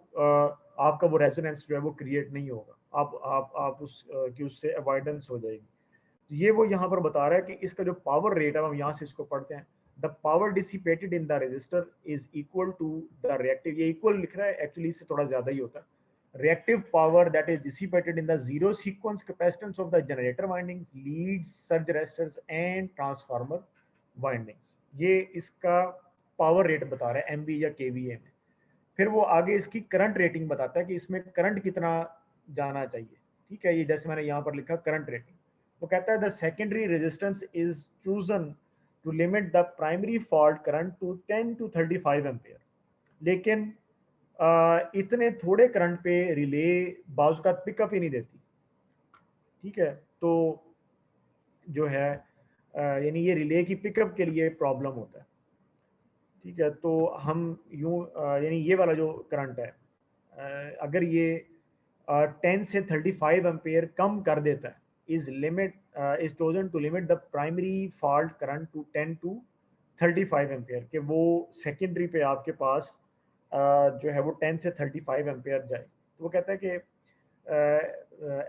आपका वो रेजोनेंस जो है वो क्रिएट नहीं होगा, आप उससे अवॉइडेंस हो जाएगी। ये वो यहाँ पर बता रहा है कि इसका जो पावर रेट है, हम यहाँ से इसको पढ़ते हैं, the power dissipated in the resistor is equal to the reactive, ये इक्वल लिख रहा है, एक्चुअली इससे थोड़ा ज़्यादा ही होता है, reactive power that is dissipated in the zero sequence capacitance of the generator windings, leads, surge arresters and transformer windings। ये इसका पावर रेट बता रहा है MV या KVA में। फिर वो आगे इसकी करंट रेटिंग बताता है कि इसमें करंट कितना जाना चाहिए, ठीक है। ये जैसे मैंने यहाँ पर लिखा करंट रेटिंग, वो कहता है the secondary resistance is chosen to limit the primary fault current to 10 to 35 ampere. लेकिन इतने थोड़े करंट पे रिले बाज़ का पिकअप ही नहीं देती, ठीक है। तो जो है यानी ये रिले की पिकअप के लिए प्रॉब्लम होता है, ठीक है। तो हम यूँ यानी ये वाला जो करंट है, अगर ये 10 से 35 एम्पेयर कम कर देता है, is chosen to limit the primary fault current to 10 to 35 ampere, कि वो सेकेंडरी पे आपके पास जो है वो 10 से 35 एम्पेयर जाए। तो वो कहता है कि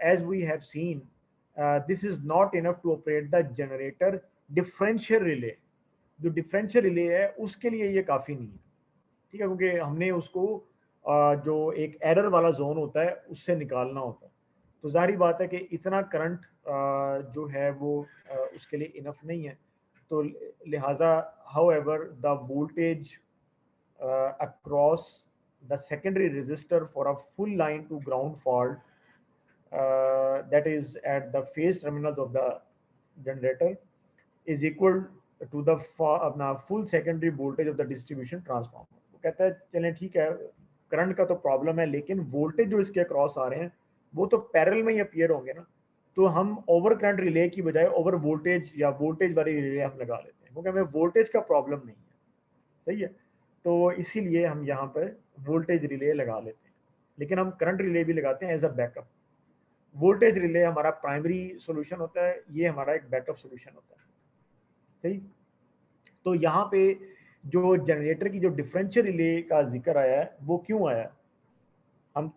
as we have seen this is not enough to operate the generator differential relay. जो डिफरेंशियल रिले है उसके लिए ये काफ़ी नहीं है, ठीक है, क्योंकि हमने उसको जो एक एरर वाला जोन होता है उससे निकालना होता है। तो जाहिर बात है कि इतना करंट जो है वो उसके लिए इनफ नहीं है। तो लिहाजा however the voltage across the secondary resistor for a full line to ground fault that is at the phase terminals of the generator is equal to the full secondary voltage of the distribution transformer। वो कहता है चलें ठीक है, current का तो problem है, लेकिन वोल्टेज जो इसके अक्रॉस आ रहे हैं वो तो पैरेलल में ही अपीयर होंगे ना, तो हम ओवर करंट रिले की बजाय ओवर वोल्टेज या वोल्टेज वाली रिले हम लगा लेते हैं, क्योंकि हमें वोल्टेज का प्रॉब्लम नहीं है, सही है। तो इसीलिए हम यहाँ पर वोल्टेज रिले लगा लेते हैं, लेकिन हम करंट रिले भी लगाते हैं as a backup. Voltage relay हमारा प्राइमरी सॉल्यूशन होता है, ये हमारा एक बैकअप सॉल्यूशन होता है, सही। तो यहाँ पे जो जनरेटर की जो डिफरेंशियल रिले का जिक्र आया है वो क्यों आया? हम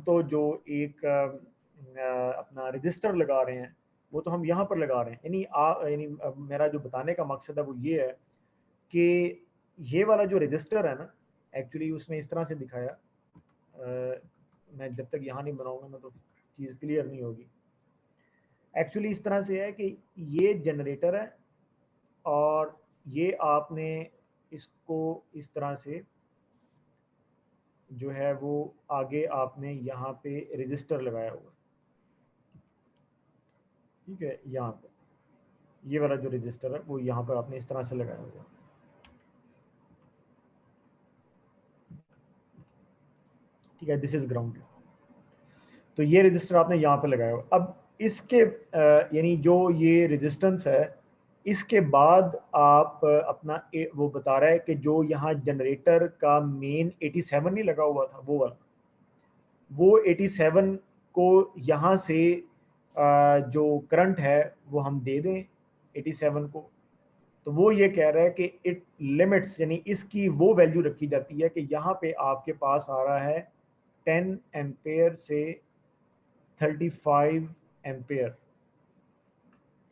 तो जो एक अपना रजिस्टर लगा रहे हैं वो तो हम यहाँ पर लगा रहे हैं, यानी मेरा जो बताने का मकसद है वो ये है कि ये वाला जो रजिस्टर है ना, एक्चुअली उसने इस तरह से दिखाया, मैं जब तक यहाँ नहीं बनाऊंगा ना तो चीज़ क्लियर नहीं होगी। एक्चुअली इस तरह से है कि ये जनरेटर है और ये आपने इसको इस तरह से जो है वो आगे आपने यहाँ पे रजिस्टर लगाया हुआ, ठीक है। यहाँ पे ये वाला जो रजिस्टर है वो यहाँ पर आपने इस तरह से लगाया हुआ, ठीक है। This is ground. तो ये रजिस्टर आपने यहाँ पे लगाया हुआ। अब इसके यानी जो ये रेजिस्टेंस है, इसके बाद आप अपना वो बता रहा है कि जो यहाँ जनरेटर का मेन 87 नहीं लगा हुआ था वो वाला, वो 87 को यहाँ से जो करंट है वो हम दे दें 87 को। तो वो ये कह रहा है कि इट लिमिट्स, यानी इसकी वो वैल्यू रखी जाती है कि यहाँ पे आपके पास आ रहा है 10 एम्पेयर से 35 एम्पेयर,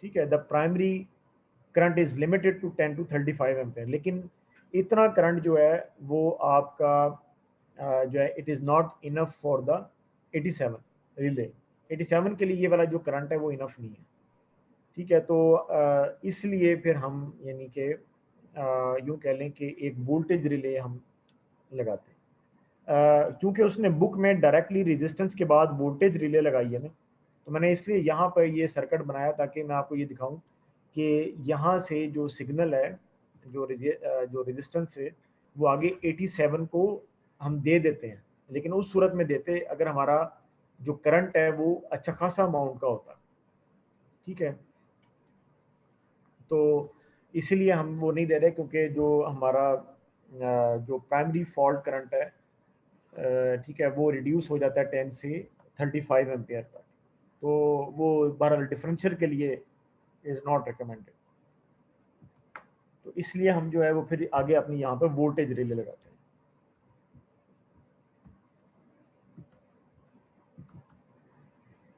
ठीक है। The primary current is limited to 10 to 35 ampere, लेकिन इतना करंट जो है वो आपका जो है it is not enough for the 87 relay. 87 के लिए ये वाला जो करंट है वो इनफ नहीं है, ठीक है। तो इसलिए फिर हम यानी कि यूँ कह लें कि एक वोल्टेज रिले हम लगाते हैं। क्योंकि उसने बुक में डायरेक्टली रेजिस्टेंस के बाद वोल्टेज रिले लगाई है ना, तो मैंने इसलिए यहाँ पर ये सर्किट बनाया ताकि मैं आपको ये दिखाऊं कि यहाँ से जो सिग्नल है, जो रेजिस्टेंस है वो आगे 87 को हम दे देते हैं, लेकिन उस सूरत में देते अगर हमारा जो करंट है वो अच्छा खासा अमाउंट का होता, ठीक है। तो इसीलिए हम वो नहीं दे रहे, क्योंकि जो हमारा जो प्राइमरी फॉल्ट करंट है, ठीक है, वो रिड्यूस हो जाता है 10 से 35 एम्पियर तक। तो वो बहरहाल डिफरेंशियल के लिए इज़ नॉट रिकमेंडेड। तो इसलिए हम जो है वो फिर आगे अपनी यहाँ पे वोल्टेज रिले लगाते हैं।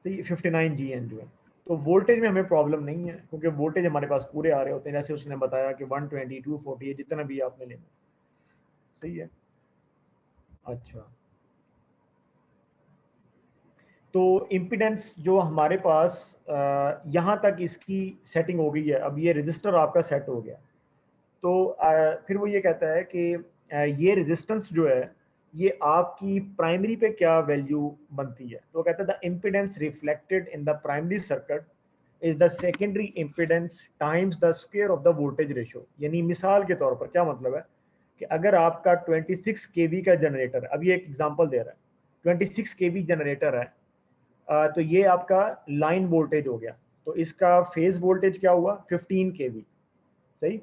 तो ये 59 GN जो है, तो वोल्टेज में हमें प्रॉब्लम नहीं है क्योंकि वोल्टेज हमारे पास पूरे आ रहे होते हैं, जैसे उसने बताया कि 120, 240 जितना भी आपने लेना, सही है। अच्छा, तो इम्पीडेंस जो हमारे पास यहाँ तक इसकी सेटिंग हो गई है, अब ये रजिस्टर आपका सेट हो गया। तो फिर वो ये कहता है कि ये रेजिस्टेंस जो है ये आपकी प्राइमरी पे क्या वैल्यू बनती है। तो कहता है the impedance reflected in the primary circuit is the secondary impedance times the square of the voltage ratio. यानी मिसाल के तौर पर क्या मतलब है कि अगर आपका 26 kV का जनरेटर, अभी एक एग्जांपल दे रहा है, 26 kV जनरेटर है, तो ये आपका लाइन वोल्टेज हो गया, तो इसका फेज वोल्टेज क्या हुआ 15 kV, सही।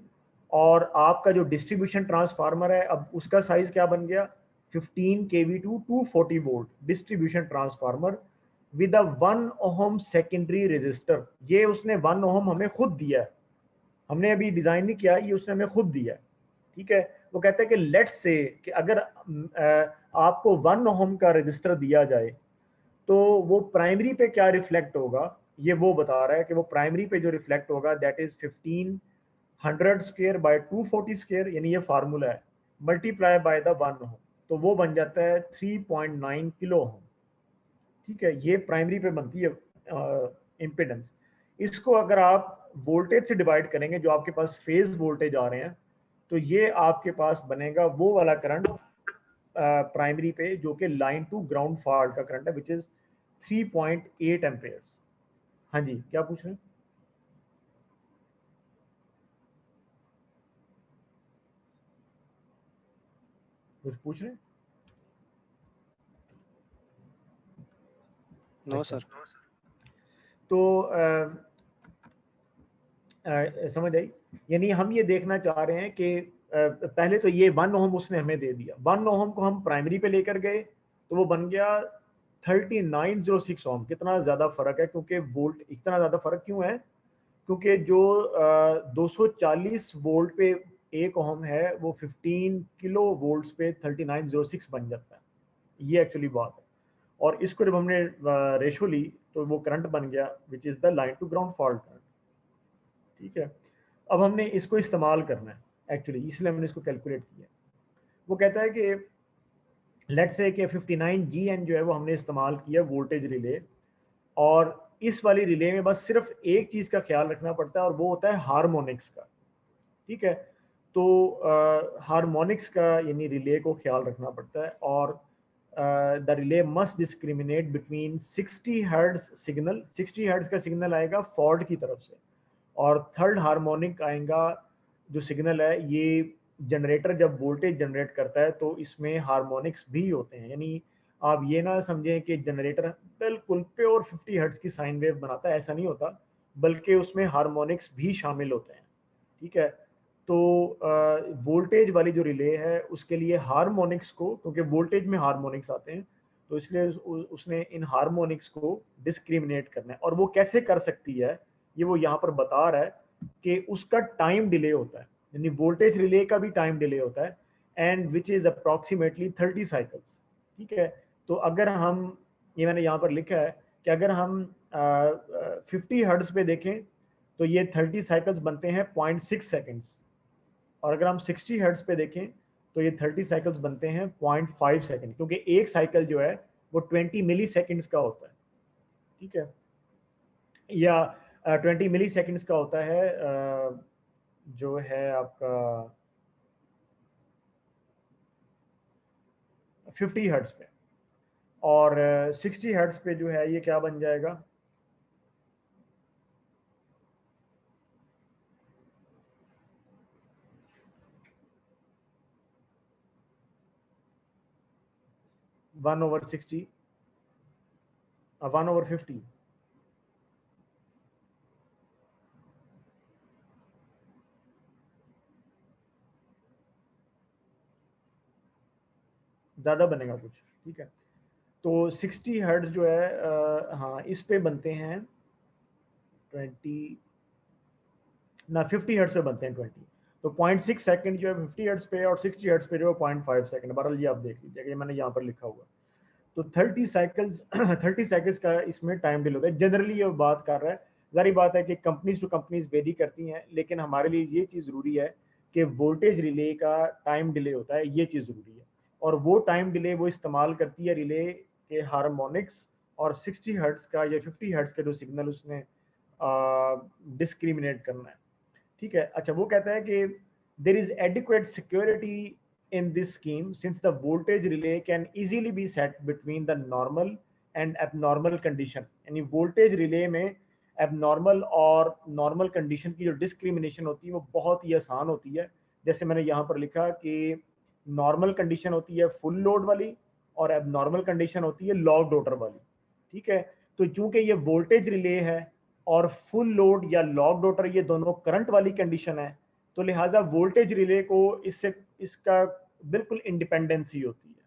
और आपका जो डिस्ट्रीब्यूशन ट्रांसफार्मर है, अब उसका साइज क्या बन गया 15 kV to 240 volt distribution transformer with a 1 ohm secondary resistor. ये उसने 1 ओम हमें खुद दिया है, हमने अभी डिजाइन नहीं किया, ये उसने हमें खुद दिया है, ठीक है। वो कहता है कि लेट्स से कि अगर आपको 1 ओम का रेजिस्टर दिया जाए तो वो प्राइमरी पे क्या रिफ्लेक्ट होगा, ये वो बता रहा है कि वो प्राइमरी पे जो रिफ्लेक्ट होगा that is 1500 square by 240 square, यानी ये फार्मूला है, मल्टीप्लाई बाय द 1 ओम, तो वो बन जाता है 3.9 किलो ओम, ठीक है। ये प्राइमरी पे बनती है इम्पिडेंस। इसको अगर आप वोल्टेज से डिवाइड करेंगे, जो आपके पास फेज वोल्टेज आ रहे हैं, तो ये आपके पास बनेगा वो वाला करंट प्राइमरी पे जो कि लाइन टू ग्राउंड फॉल्ट का करंट है, विच इज 3.8 एम्पेयर्स। हाँ जी, क्या पूछ रहे हैं? कुछ पूछ रहे हैं? No sir. तो समझ आई, यानी हम ये देखना चाह रहे हैं कि पहले तो ये 1 ओम उसने हमें दे दिया, 1 ओम को हम प्राइमरी पे लेकर गए तो वो बन गया 3906 ओम। कितना ज़्यादा फ़र्क है, क्योंकि वोल्ट इतना ज़्यादा फ़र्क क्यों है क्योंकि जो 240 वोल्ट पे 1 ओम है वो 15 किलो वोल्ट्स पे 3906 बन जाता है। ये एक्चुअली बात है। और इसको जब हमने रेशो ली तो वो करंट बन गया which is the line to ground fault current. ठीक है, अब हमने इसको इस्तेमाल करना है एक्चुअली, इसलिए हमने इसको कैलकुलेट किया। वो कहता है कि लेट्स से कि 59 GN जो है वो हमने इस्तेमाल किया वोल्टेज रिले, और इस वाली रिले में बस सिर्फ एक चीज़ का ख्याल रखना पड़ता है और वो होता है हार्मोनिक्स का। ठीक है, तो हार्मोनिक्स का यानी रिले को ख्याल रखना पड़ता है, और the relay must discriminate between 60 hertz signal, 60 hertz का सिग्नल आएगा फॉर्ड की तरफ से, और थर्ड हार्मोनिक आएगा जो सिग्नल है ये जनरेटर जब वोल्टेज जनरेट करता है तो इसमें हार्मोनिक्स भी होते हैं। यानी आप ये ना समझें कि जनरेटर बिल्कुल प्योर 50 हर्ट्ज की साइन वेव बनाता है, ऐसा नहीं होता, बल्कि उसमें हार्मोनिक्स भी शामिल होते हैं। ठीक है, तो वोल्टेज वाली जो रिले है उसके लिए हार्मोनिक्स को, क्योंकि वोल्टेज में हार्मोनिक्स आते हैं, तो इसलिए उसने इन हार्मोनिक्स को डिस्क्रिमिनेट करना है। और वो कैसे कर सकती है ये वो यहाँ पर बता रहा है कि उसका टाइम डिले होता है, यानी वोल्टेज रिले का भी टाइम डिले होता है, and which is approximately 30 cycles. ठीक है, तो अगर हम, ये मैंने यहाँ पर लिखा है कि अगर हम 50 हर्ट्ज पे देखें तो ये 30 साइकिल्स बनते हैं 0.6 सेकेंड्स, और अगर हम 60 हर्ट्ज पे देखें तो ये 30 साइकिल्स बनते हैं 0.5 सेकेंड, क्योंकि एक साइकिल जो है वो 20 मिली सेकेंड्स का होता है। ठीक है, या 20 मिली सेकेंड्स का होता है जो है आपका 50 हर्ट्ज पे, और 60 हर्ट्ज पे जो है ये क्या बन जाएगा, वन ओवर 60, 1/50। ज़्यादा बनेगा कुछ। ठीक है, तो 60 हर्ट्ज जो है हाँ इस पे बनते हैं 20 ना 50 हर्ट्ज पे बनते हैं 20, तो 0.6 सेकंड जो है 50 हर्ट्ज पे, और 60 हर्ट्ज पे जो है 0.5 सेकंड। बहरहाल ये आप देख लीजिएगा, ये मैंने यहाँ पर लिखा हुआ। तो 30 साइकिल्स 30 सेकंड्स का इसमें टाइम डिले होता है। जनरली ये बात कर रहा है, जारी बात है कि कंपनीज टू कंपनीज वेरी करती हैं, लेकिन हमारे लिए ये चीज़ ज़रूरी है कि वोल्टेज रिले का टाइम डिले होता है, ये चीज़ ज़रूरी है। और वो टाइम डिले वो इस्तेमाल करती है रिले के हार्मोनिक्स और 60 हर्ट्ज का या 50 हर्ट्ज का जो सिग्नल उसने डिस्क्रिमिनेट करना है। ठीक है, अच्छा वो कहता है कि there is adequate security in this scheme since the voltage relay can easily be set between the normal and abnormal condition। यानी voltage relay में abnormal और normal condition की जो discrimination होती है वो बहुत ही आसान होती है। जैसे मैंने यहाँ पर लिखा कि normal condition होती है full load वाली और abnormal condition होती है log daughter वाली। ठीक है, तो चूंकि ये voltage relay है और full load या log daughter ये दोनों करंट वाली कंडीशन है, तो लिहाजा वोल्टेज रिले को इससे इसका बिल्कुल इंडिपेंडेंसी होती है।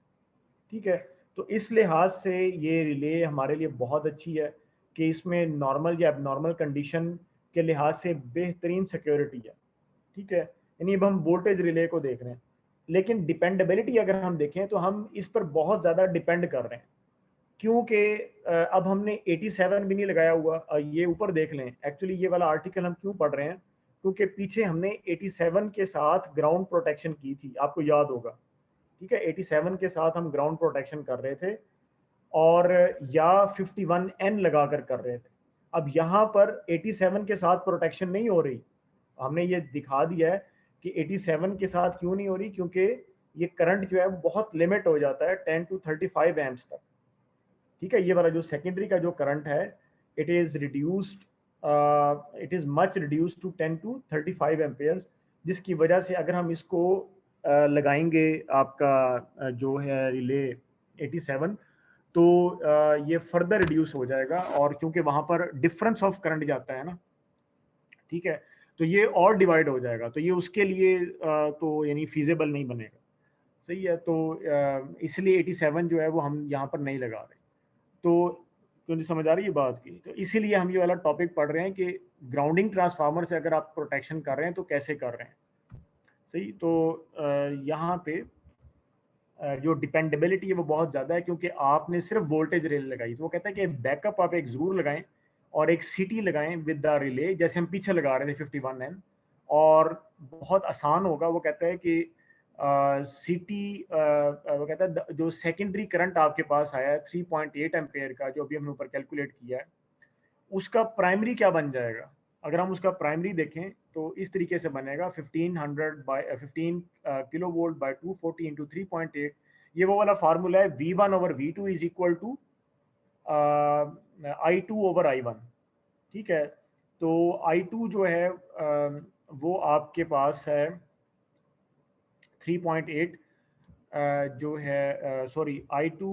ठीक है, तो इस लिहाज से ये रिले हमारे लिए बहुत अच्छी है कि इसमें नॉर्मल या एबनॉर्मल कंडीशन के लिहाज से बेहतरीन सिक्योरिटी है। ठीक है, यानी अब हम वोल्टेज रिले को देख रहे हैं, लेकिन डिपेंडेबिलिटी अगर हम देखें तो हम इस पर बहुत ज़्यादा डिपेंड कर रहे हैं, क्योंकि अब हमने 87 भी नहीं लगाया हुआ। ये ऊपर देख लें, एक्चुअली ये वाला आर्टिकल हम क्यों पढ़ रहे हैं, क्योंकि पीछे हमने 87 के साथ ग्राउंड प्रोटेक्शन की थी, आपको याद होगा। ठीक है, 87 के साथ हम ग्राउंड प्रोटेक्शन कर रहे थे, और या 51N लगा कर रहे थे। अब यहाँ पर 87 के साथ प्रोटेक्शन नहीं हो रही, हमने ये दिखा दिया है कि 87 के साथ क्यों नहीं हो रही, क्योंकि ये करंट जो है बहुत लिमिट हो जाता है 10 to 35 एम्प्स तक। ठीक है, ये वाला जो सेकेंडरी का जो करंट है it is reduced, it is much reduced to 10 to 35 amperes, जिसकी वजह से अगर हम इसको लगाएंगे आपका जो है रिले 87, तो ये फर्दर रिड्यूस हो जाएगा, और क्योंकि वहां पर डिफरेंस ऑफ करंट जाता है ना, ठीक है, तो ये और डिवाइड हो जाएगा, तो ये उसके लिए तो यानी फीजेबल नहीं बनेगा। सही है, तो इसलिए 87 जो है वो हम यहाँ पर नहीं लगा रहे। तो क्योंकि समझ आ रही है बात की, तो इसीलिए हम ये वाला टॉपिक पढ़ रहे हैं कि ग्राउंडिंग ट्रांसफार्मर से अगर आप प्रोटेक्शन कर रहे हैं तो कैसे कर रहे हैं, सही। तो यहाँ पे जो डिपेंडेबिलिटी है वो बहुत ज़्यादा है, क्योंकि आपने सिर्फ वोल्टेज रिले लगाई। तो वो कहता है कि बैकअप आप एक ज़रूर लगाएं और एक सीटी लगाएं विद द रिले, जैसे हम पीछे लगा रहे थे 51N, और बहुत आसान होगा। वो कहता है कि सीटी वो कहता है जो सेकेंडरी करंट आपके पास आया है 3.8 एम्पेयर का, जो अभी हमने ऊपर कैलकुलेट किया है, उसका प्राइमरी क्या बन जाएगा। अगर हम उसका प्राइमरी देखें तो इस तरीके से बनेगा 15 किलो वोल्ट बाई 240 इंटू 3.8। ये वो वाला फार्मूला है, V1 over V2 is equal to I2 over I1। ठीक है, तो I2 जो है वो आपके पास है 3.8 जो है, सॉरी I2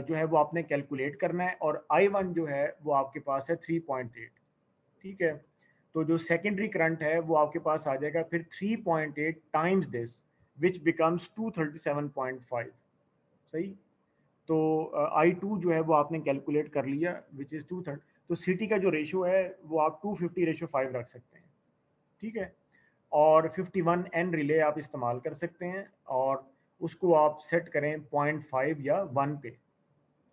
जो है वो आपने कैलकुलेट करना है, और I1 जो है वो आपके पास है 3.8। ठीक है, तो जो सेकेंडरी करंट है वो आपके पास आ जाएगा फिर 3.8 टाइम्स दिस, विच बिकम्स 237.5। सही, तो I2 जो है वो आपने कैलकुलेट कर लिया, विच इज़ 230। तो सिटी का जो रेशो है वो आप 250:5 रख सकते हैं। ठीक है, और 51N रिले आप इस्तेमाल कर सकते हैं, और उसको आप सेट करें 0.5 या 1 पे,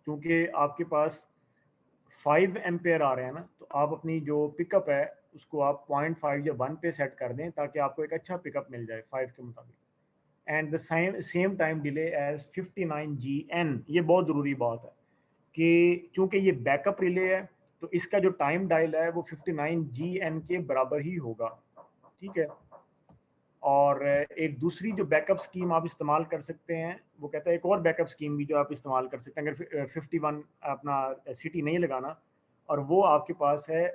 क्योंकि आपके पास 5 एम्पेयर आ रहे हैं ना, तो आप अपनी जो पिकअप है उसको आप 0.5 या 1 पे सेट कर दें, ताकि आपको एक अच्छा पिकअप मिल जाए 5 के मुताबिक। And the same time delay as 59GN। ये बहुत ज़रूरी बात है कि चूंकि ये बैकअप रिले है, तो इसका जो टाइम डायल है वो 59GN के बराबर ही होगा। ठीक है, और एक दूसरी जो बैकअप स्कीम आप इस्तेमाल कर सकते हैं, वो कहता है एक और बैकअप स्कीम भी जो आप इस्तेमाल कर सकते हैं अगर 51 अपना सिटी नहीं लगाना, और वो आपके पास है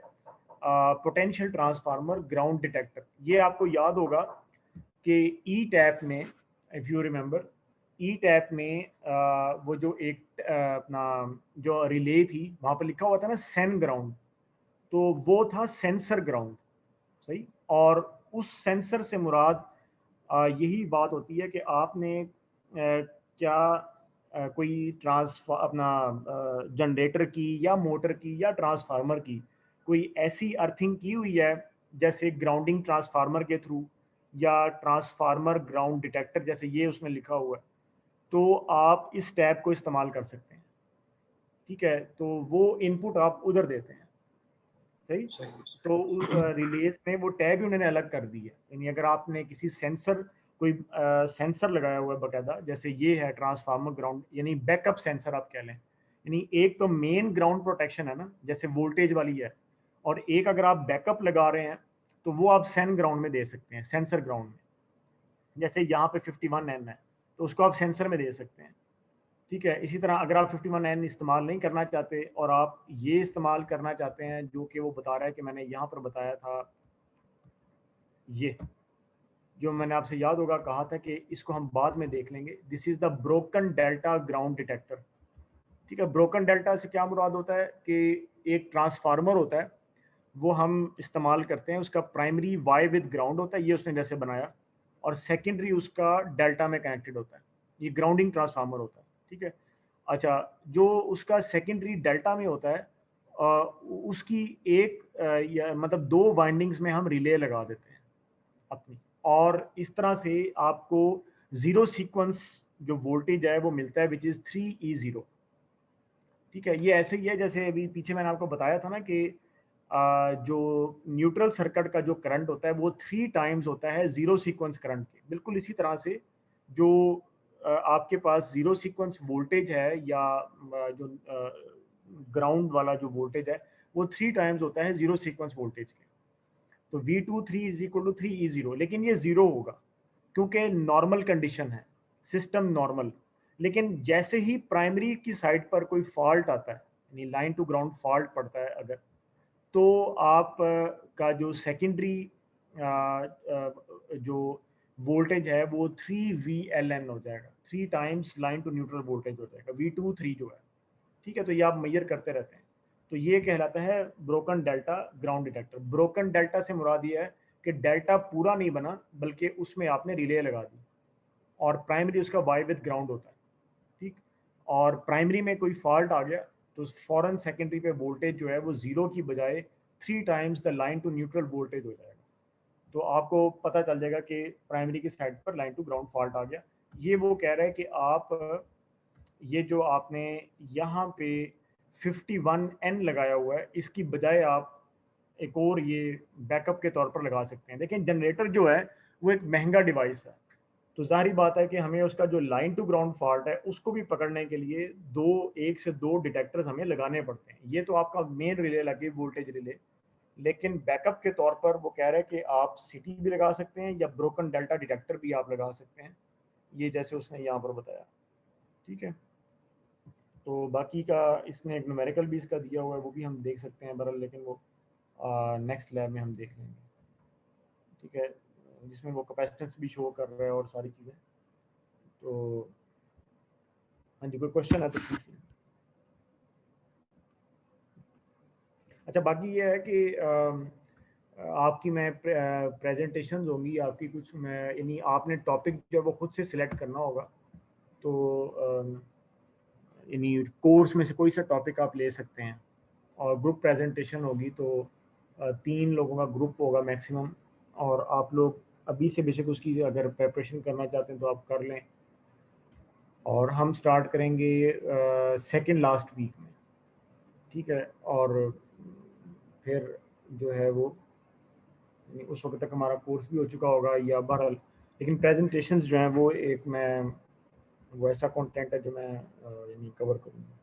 पोटेंशियल ट्रांसफार्मर ग्राउंड डिटेक्टर। ये आपको याद होगा कि ई टैप में, if you remember, E tap में वो जो एक अपना जो रिले थी वहाँ पर लिखा हुआ था ना सेन ग्राउंड, तो वो था सेंसर ग्राउंड। सही, और उस सेंसर से मुराद यही बात होती है कि आपने क्या कोई अपना जनरेटर की या मोटर की या ट्रांसफार्मर की कोई ऐसी अर्थिंग की हुई है, जैसे ग्राउंडिंग ट्रांसफार्मर के थ्रू या ट्रांसफार्मर ग्राउंड डिटेक्टर, जैसे ये उसमें लिखा हुआ है, तो आप इस टैब को इस्तेमाल कर सकते हैं। ठीक है, तो वो इनपुट आप उधर देते हैं। सही, तो रिलेज में वो टैब ही उन्होंने अलग कर दी है। यानी अगर आपने किसी सेंसर कोई सेंसर लगाया हुआ है बाकायदा, जैसे ये है ट्रांसफार्मर ग्राउंड, यानी बैकअप सेंसर आप कह लें, यानी एक तो मेन ग्राउंड प्रोटेक्शन है ना, जैसे वोल्टेज वाली है, और एक अगर आप बैकअप लगा रहे हैं तो वो आप सेन ग्राउंड में दे सकते हैं, सेंसर ग्राउंड में। जैसे यहाँ पे 51N है तो उसको आप सेंसर में दे सकते हैं। ठीक है, इसी तरह अगर आप 51N इस्तेमाल नहीं करना चाहते और आप ये इस्तेमाल करना चाहते हैं, जो कि वो बता रहा है कि मैंने यहाँ पर बताया था, ये जो मैंने आपसे याद होगा कहा था कि इसको हम बाद में देख लेंगे, this is the broken delta ground detector. ठीक है, ब्रोकन डेल्टा से क्या मुराद होता है कि एक ट्रांसफार्मर होता है, वो हम इस्तेमाल करते हैं, उसका प्राइमरी वाई विद ग्राउंड होता है, ये उसने जैसे बनाया, और सेकेंडरी उसका डेल्टा में कनेक्टेड होता है, ये ग्राउंडिंग ट्रांसफार्मर होता है। ठीक है, अच्छा, जो उसका सेकेंडरी डेल्टा में होता है उसकी एक या मतलब 2 वाइंडिंग्स में हम रिले लगा देते हैं अपनी, और इस तरह से आपको जीरो सीक्वेंस जो वोल्टेज है वो मिलता है, विच इज़ 3E0। ठीक है, ये ऐसे ही है जैसे अभी पीछे मैंने आपको बताया था ना कि जो न्यूट्रल सर्किट का जो करंट होता है वो 3 टाइम्स होता है जीरो सीक्वेंस करंट के। बिल्कुल इसी तरह से जो आपके पास जीरो सीक्वेंस वोल्टेज है या जो ग्राउंड वाला जो वोल्टेज है वो 3 टाइम्स होता है जीरो सीक्वेंस वोल्टेज के। तो V23 is equal to 3E0, लेकिन ये जीरो होगा क्योंकि नॉर्मल कंडीशन है, सिस्टम नॉर्मल। लेकिन जैसे ही प्राइमरी की साइड पर कोई फॉल्ट आता है, यानी लाइन टू ग्राउंड फॉल्ट पड़ता है अगर, तो आप का जो सेकेंडरी जो वोल्टेज है वो 3VLN हो जाएगा, 3 times line to neutral voltage हो जाएगा, V23 जो है। ठीक है, तो ये आप मेजर करते रहते हैं। तो ये कहलाता है broken delta ground detector. Broken delta से मुराद ये है कि डेल्टा पूरा नहीं बना, बल्कि उसमें आपने रिले लगा दी, और प्राइमरी उसका वाई विद ग्राउंड होता है। ठीक, और प्राइमरी में कोई फॉल्ट आ गया तो फौरन सेकेंडरी पे वोल्टेज जो है वो जीरो की बजाय 3 times the line to neutral voltage हो जाएगा। तो आपको पता चल जाएगा कि प्राइमरी की साइड पर लाइन टू ग्राउंड फॉल्ट आ गया। ये वो कह रहा है कि आप ये जो आपने यहाँ पे 51N लगाया हुआ है, इसकी बजाय आप एक और ये बैकअप के तौर पर लगा सकते हैं। लेकिन जनरेटर जो है वो एक महंगा डिवाइस है, तो जाहिर बात है कि हमें उसका जो लाइन टू ग्राउंड फॉल्ट है उसको भी पकड़ने के लिए एक से दो डिटेक्टर्स हमें लगाने पड़ते हैं। ये तो आपका मेन रिले लगे वोल्टेज रिले, लेकिन बैकअप के तौर पर वो कह रहे हैं कि आप सिटी भी लगा सकते हैं या ब्रोकन डेल्टा डिटेक्टर भी आप लगा सकते हैं, ये जैसे उसने यहाँ पर बताया। ठीक है, तो बाकी का इसने एक न्यूमेरिकल भी इसका दिया हुआ है, वो भी हम देख सकते हैं बरल, लेकिन वो नेक्स्ट लैब में हम देख लेंगे। ठीक है, जिसमें वो कैपेसिटेंस भी शो कर रहा है और सारी चीज़ें। तो हाँ जी, कोई क्वेश्चन है तो पूछिए। अच्छा, बाकी ये है कि आपकी मैं प्रेजेंटेशन होंगी आपकी कुछ, मैं यानी आपने टॉपिक जो वो खुद से सिलेक्ट करना होगा। तो यानी कोर्स में से कोई सा टॉपिक आप ले सकते हैं, और ग्रुप प्रेजेंटेशन होगी तो 3 लोगों का ग्रुप होगा मैक्सिमम, और आप लोग अभी से बेशक उसकी अगर प्रिपरेशन करना चाहते हैं तो आप कर लें। और हम स्टार्ट करेंगे सेकंड लास्ट वीक में। ठीक है, और फिर जो है वो उस वक्त तक हमारा कोर्स भी हो चुका होगा या बहरहाल, लेकिन प्रेजेंटेशंस जो हैं वो एक मैं वो ऐसा कंटेंट है जो मैं यानी कवर करूँगा।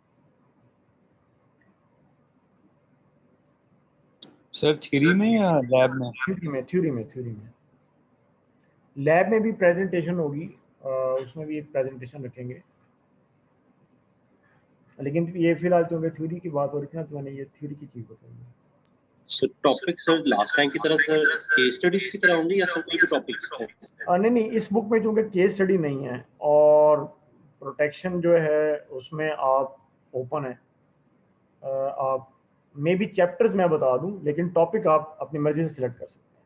सर थ्योरी में या लैब में? थ्योरी में लैब में भी प्रेजेंटेशन होगी, उसमें भी एक प्रेजेंटेशन रखेंगे, लेकिन ये फिलहाल तो थ्योरी की बात हो रही थी ना, तो मैंने ये थ्योरी की चीज़ बताई। Sir topic sir last time की तरह सर केस स्टडीज की तरह होंगे या सब कोई भी टॉपिक्स थे? नहीं, इस बुक में चूंकि केस स्टडी नहीं है और प्रोटेक्शन जो है उसमें आप ओपन है, आप मे बी चैप्टर्स मैं बता दूं, लेकिन टॉपिक आप अपनी मर्जी से सिलेक्ट कर सकते हैं।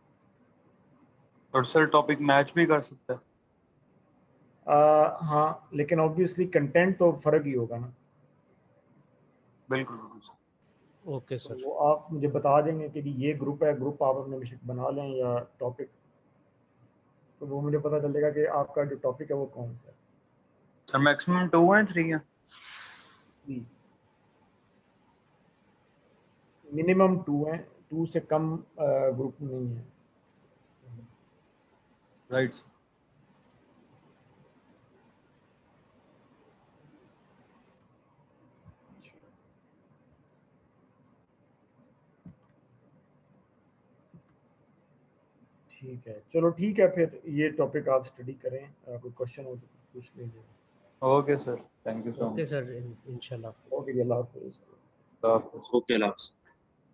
और सर टॉपिक मैच भी कर सकता है? हाँ, लेकिन ऑब्वियसली कंटेंट तो फर्क ही होगा ना। बिल्कुल बिल्कुल सर। ओके तो सर। वो आप मुझे बता देंगे कि ये ग्रुप है, ग्रुप आप अपने बेशक बना लें या टॉपिक, तो वो मुझे पता चल जाएगा कि आपका जो टॉपिक है वो कौन सा है। सर मैक्सिमम 2 हैं 3 हैं? मिनिमम 2 हैं, 2 से कम ग्रुप नहीं है। राइट। ठीक है, चलो ठीक है, फिर ये टॉपिक आप स्टडी करें, कोई क्वेश्चन हो तो पूछ लीजिए। Okay sir, thank you so okay much. Sir, इंशाल्लाह। ओके, अल्लाह हाफिज़। तो आप ओके, अल्लाह हाफ़िज़।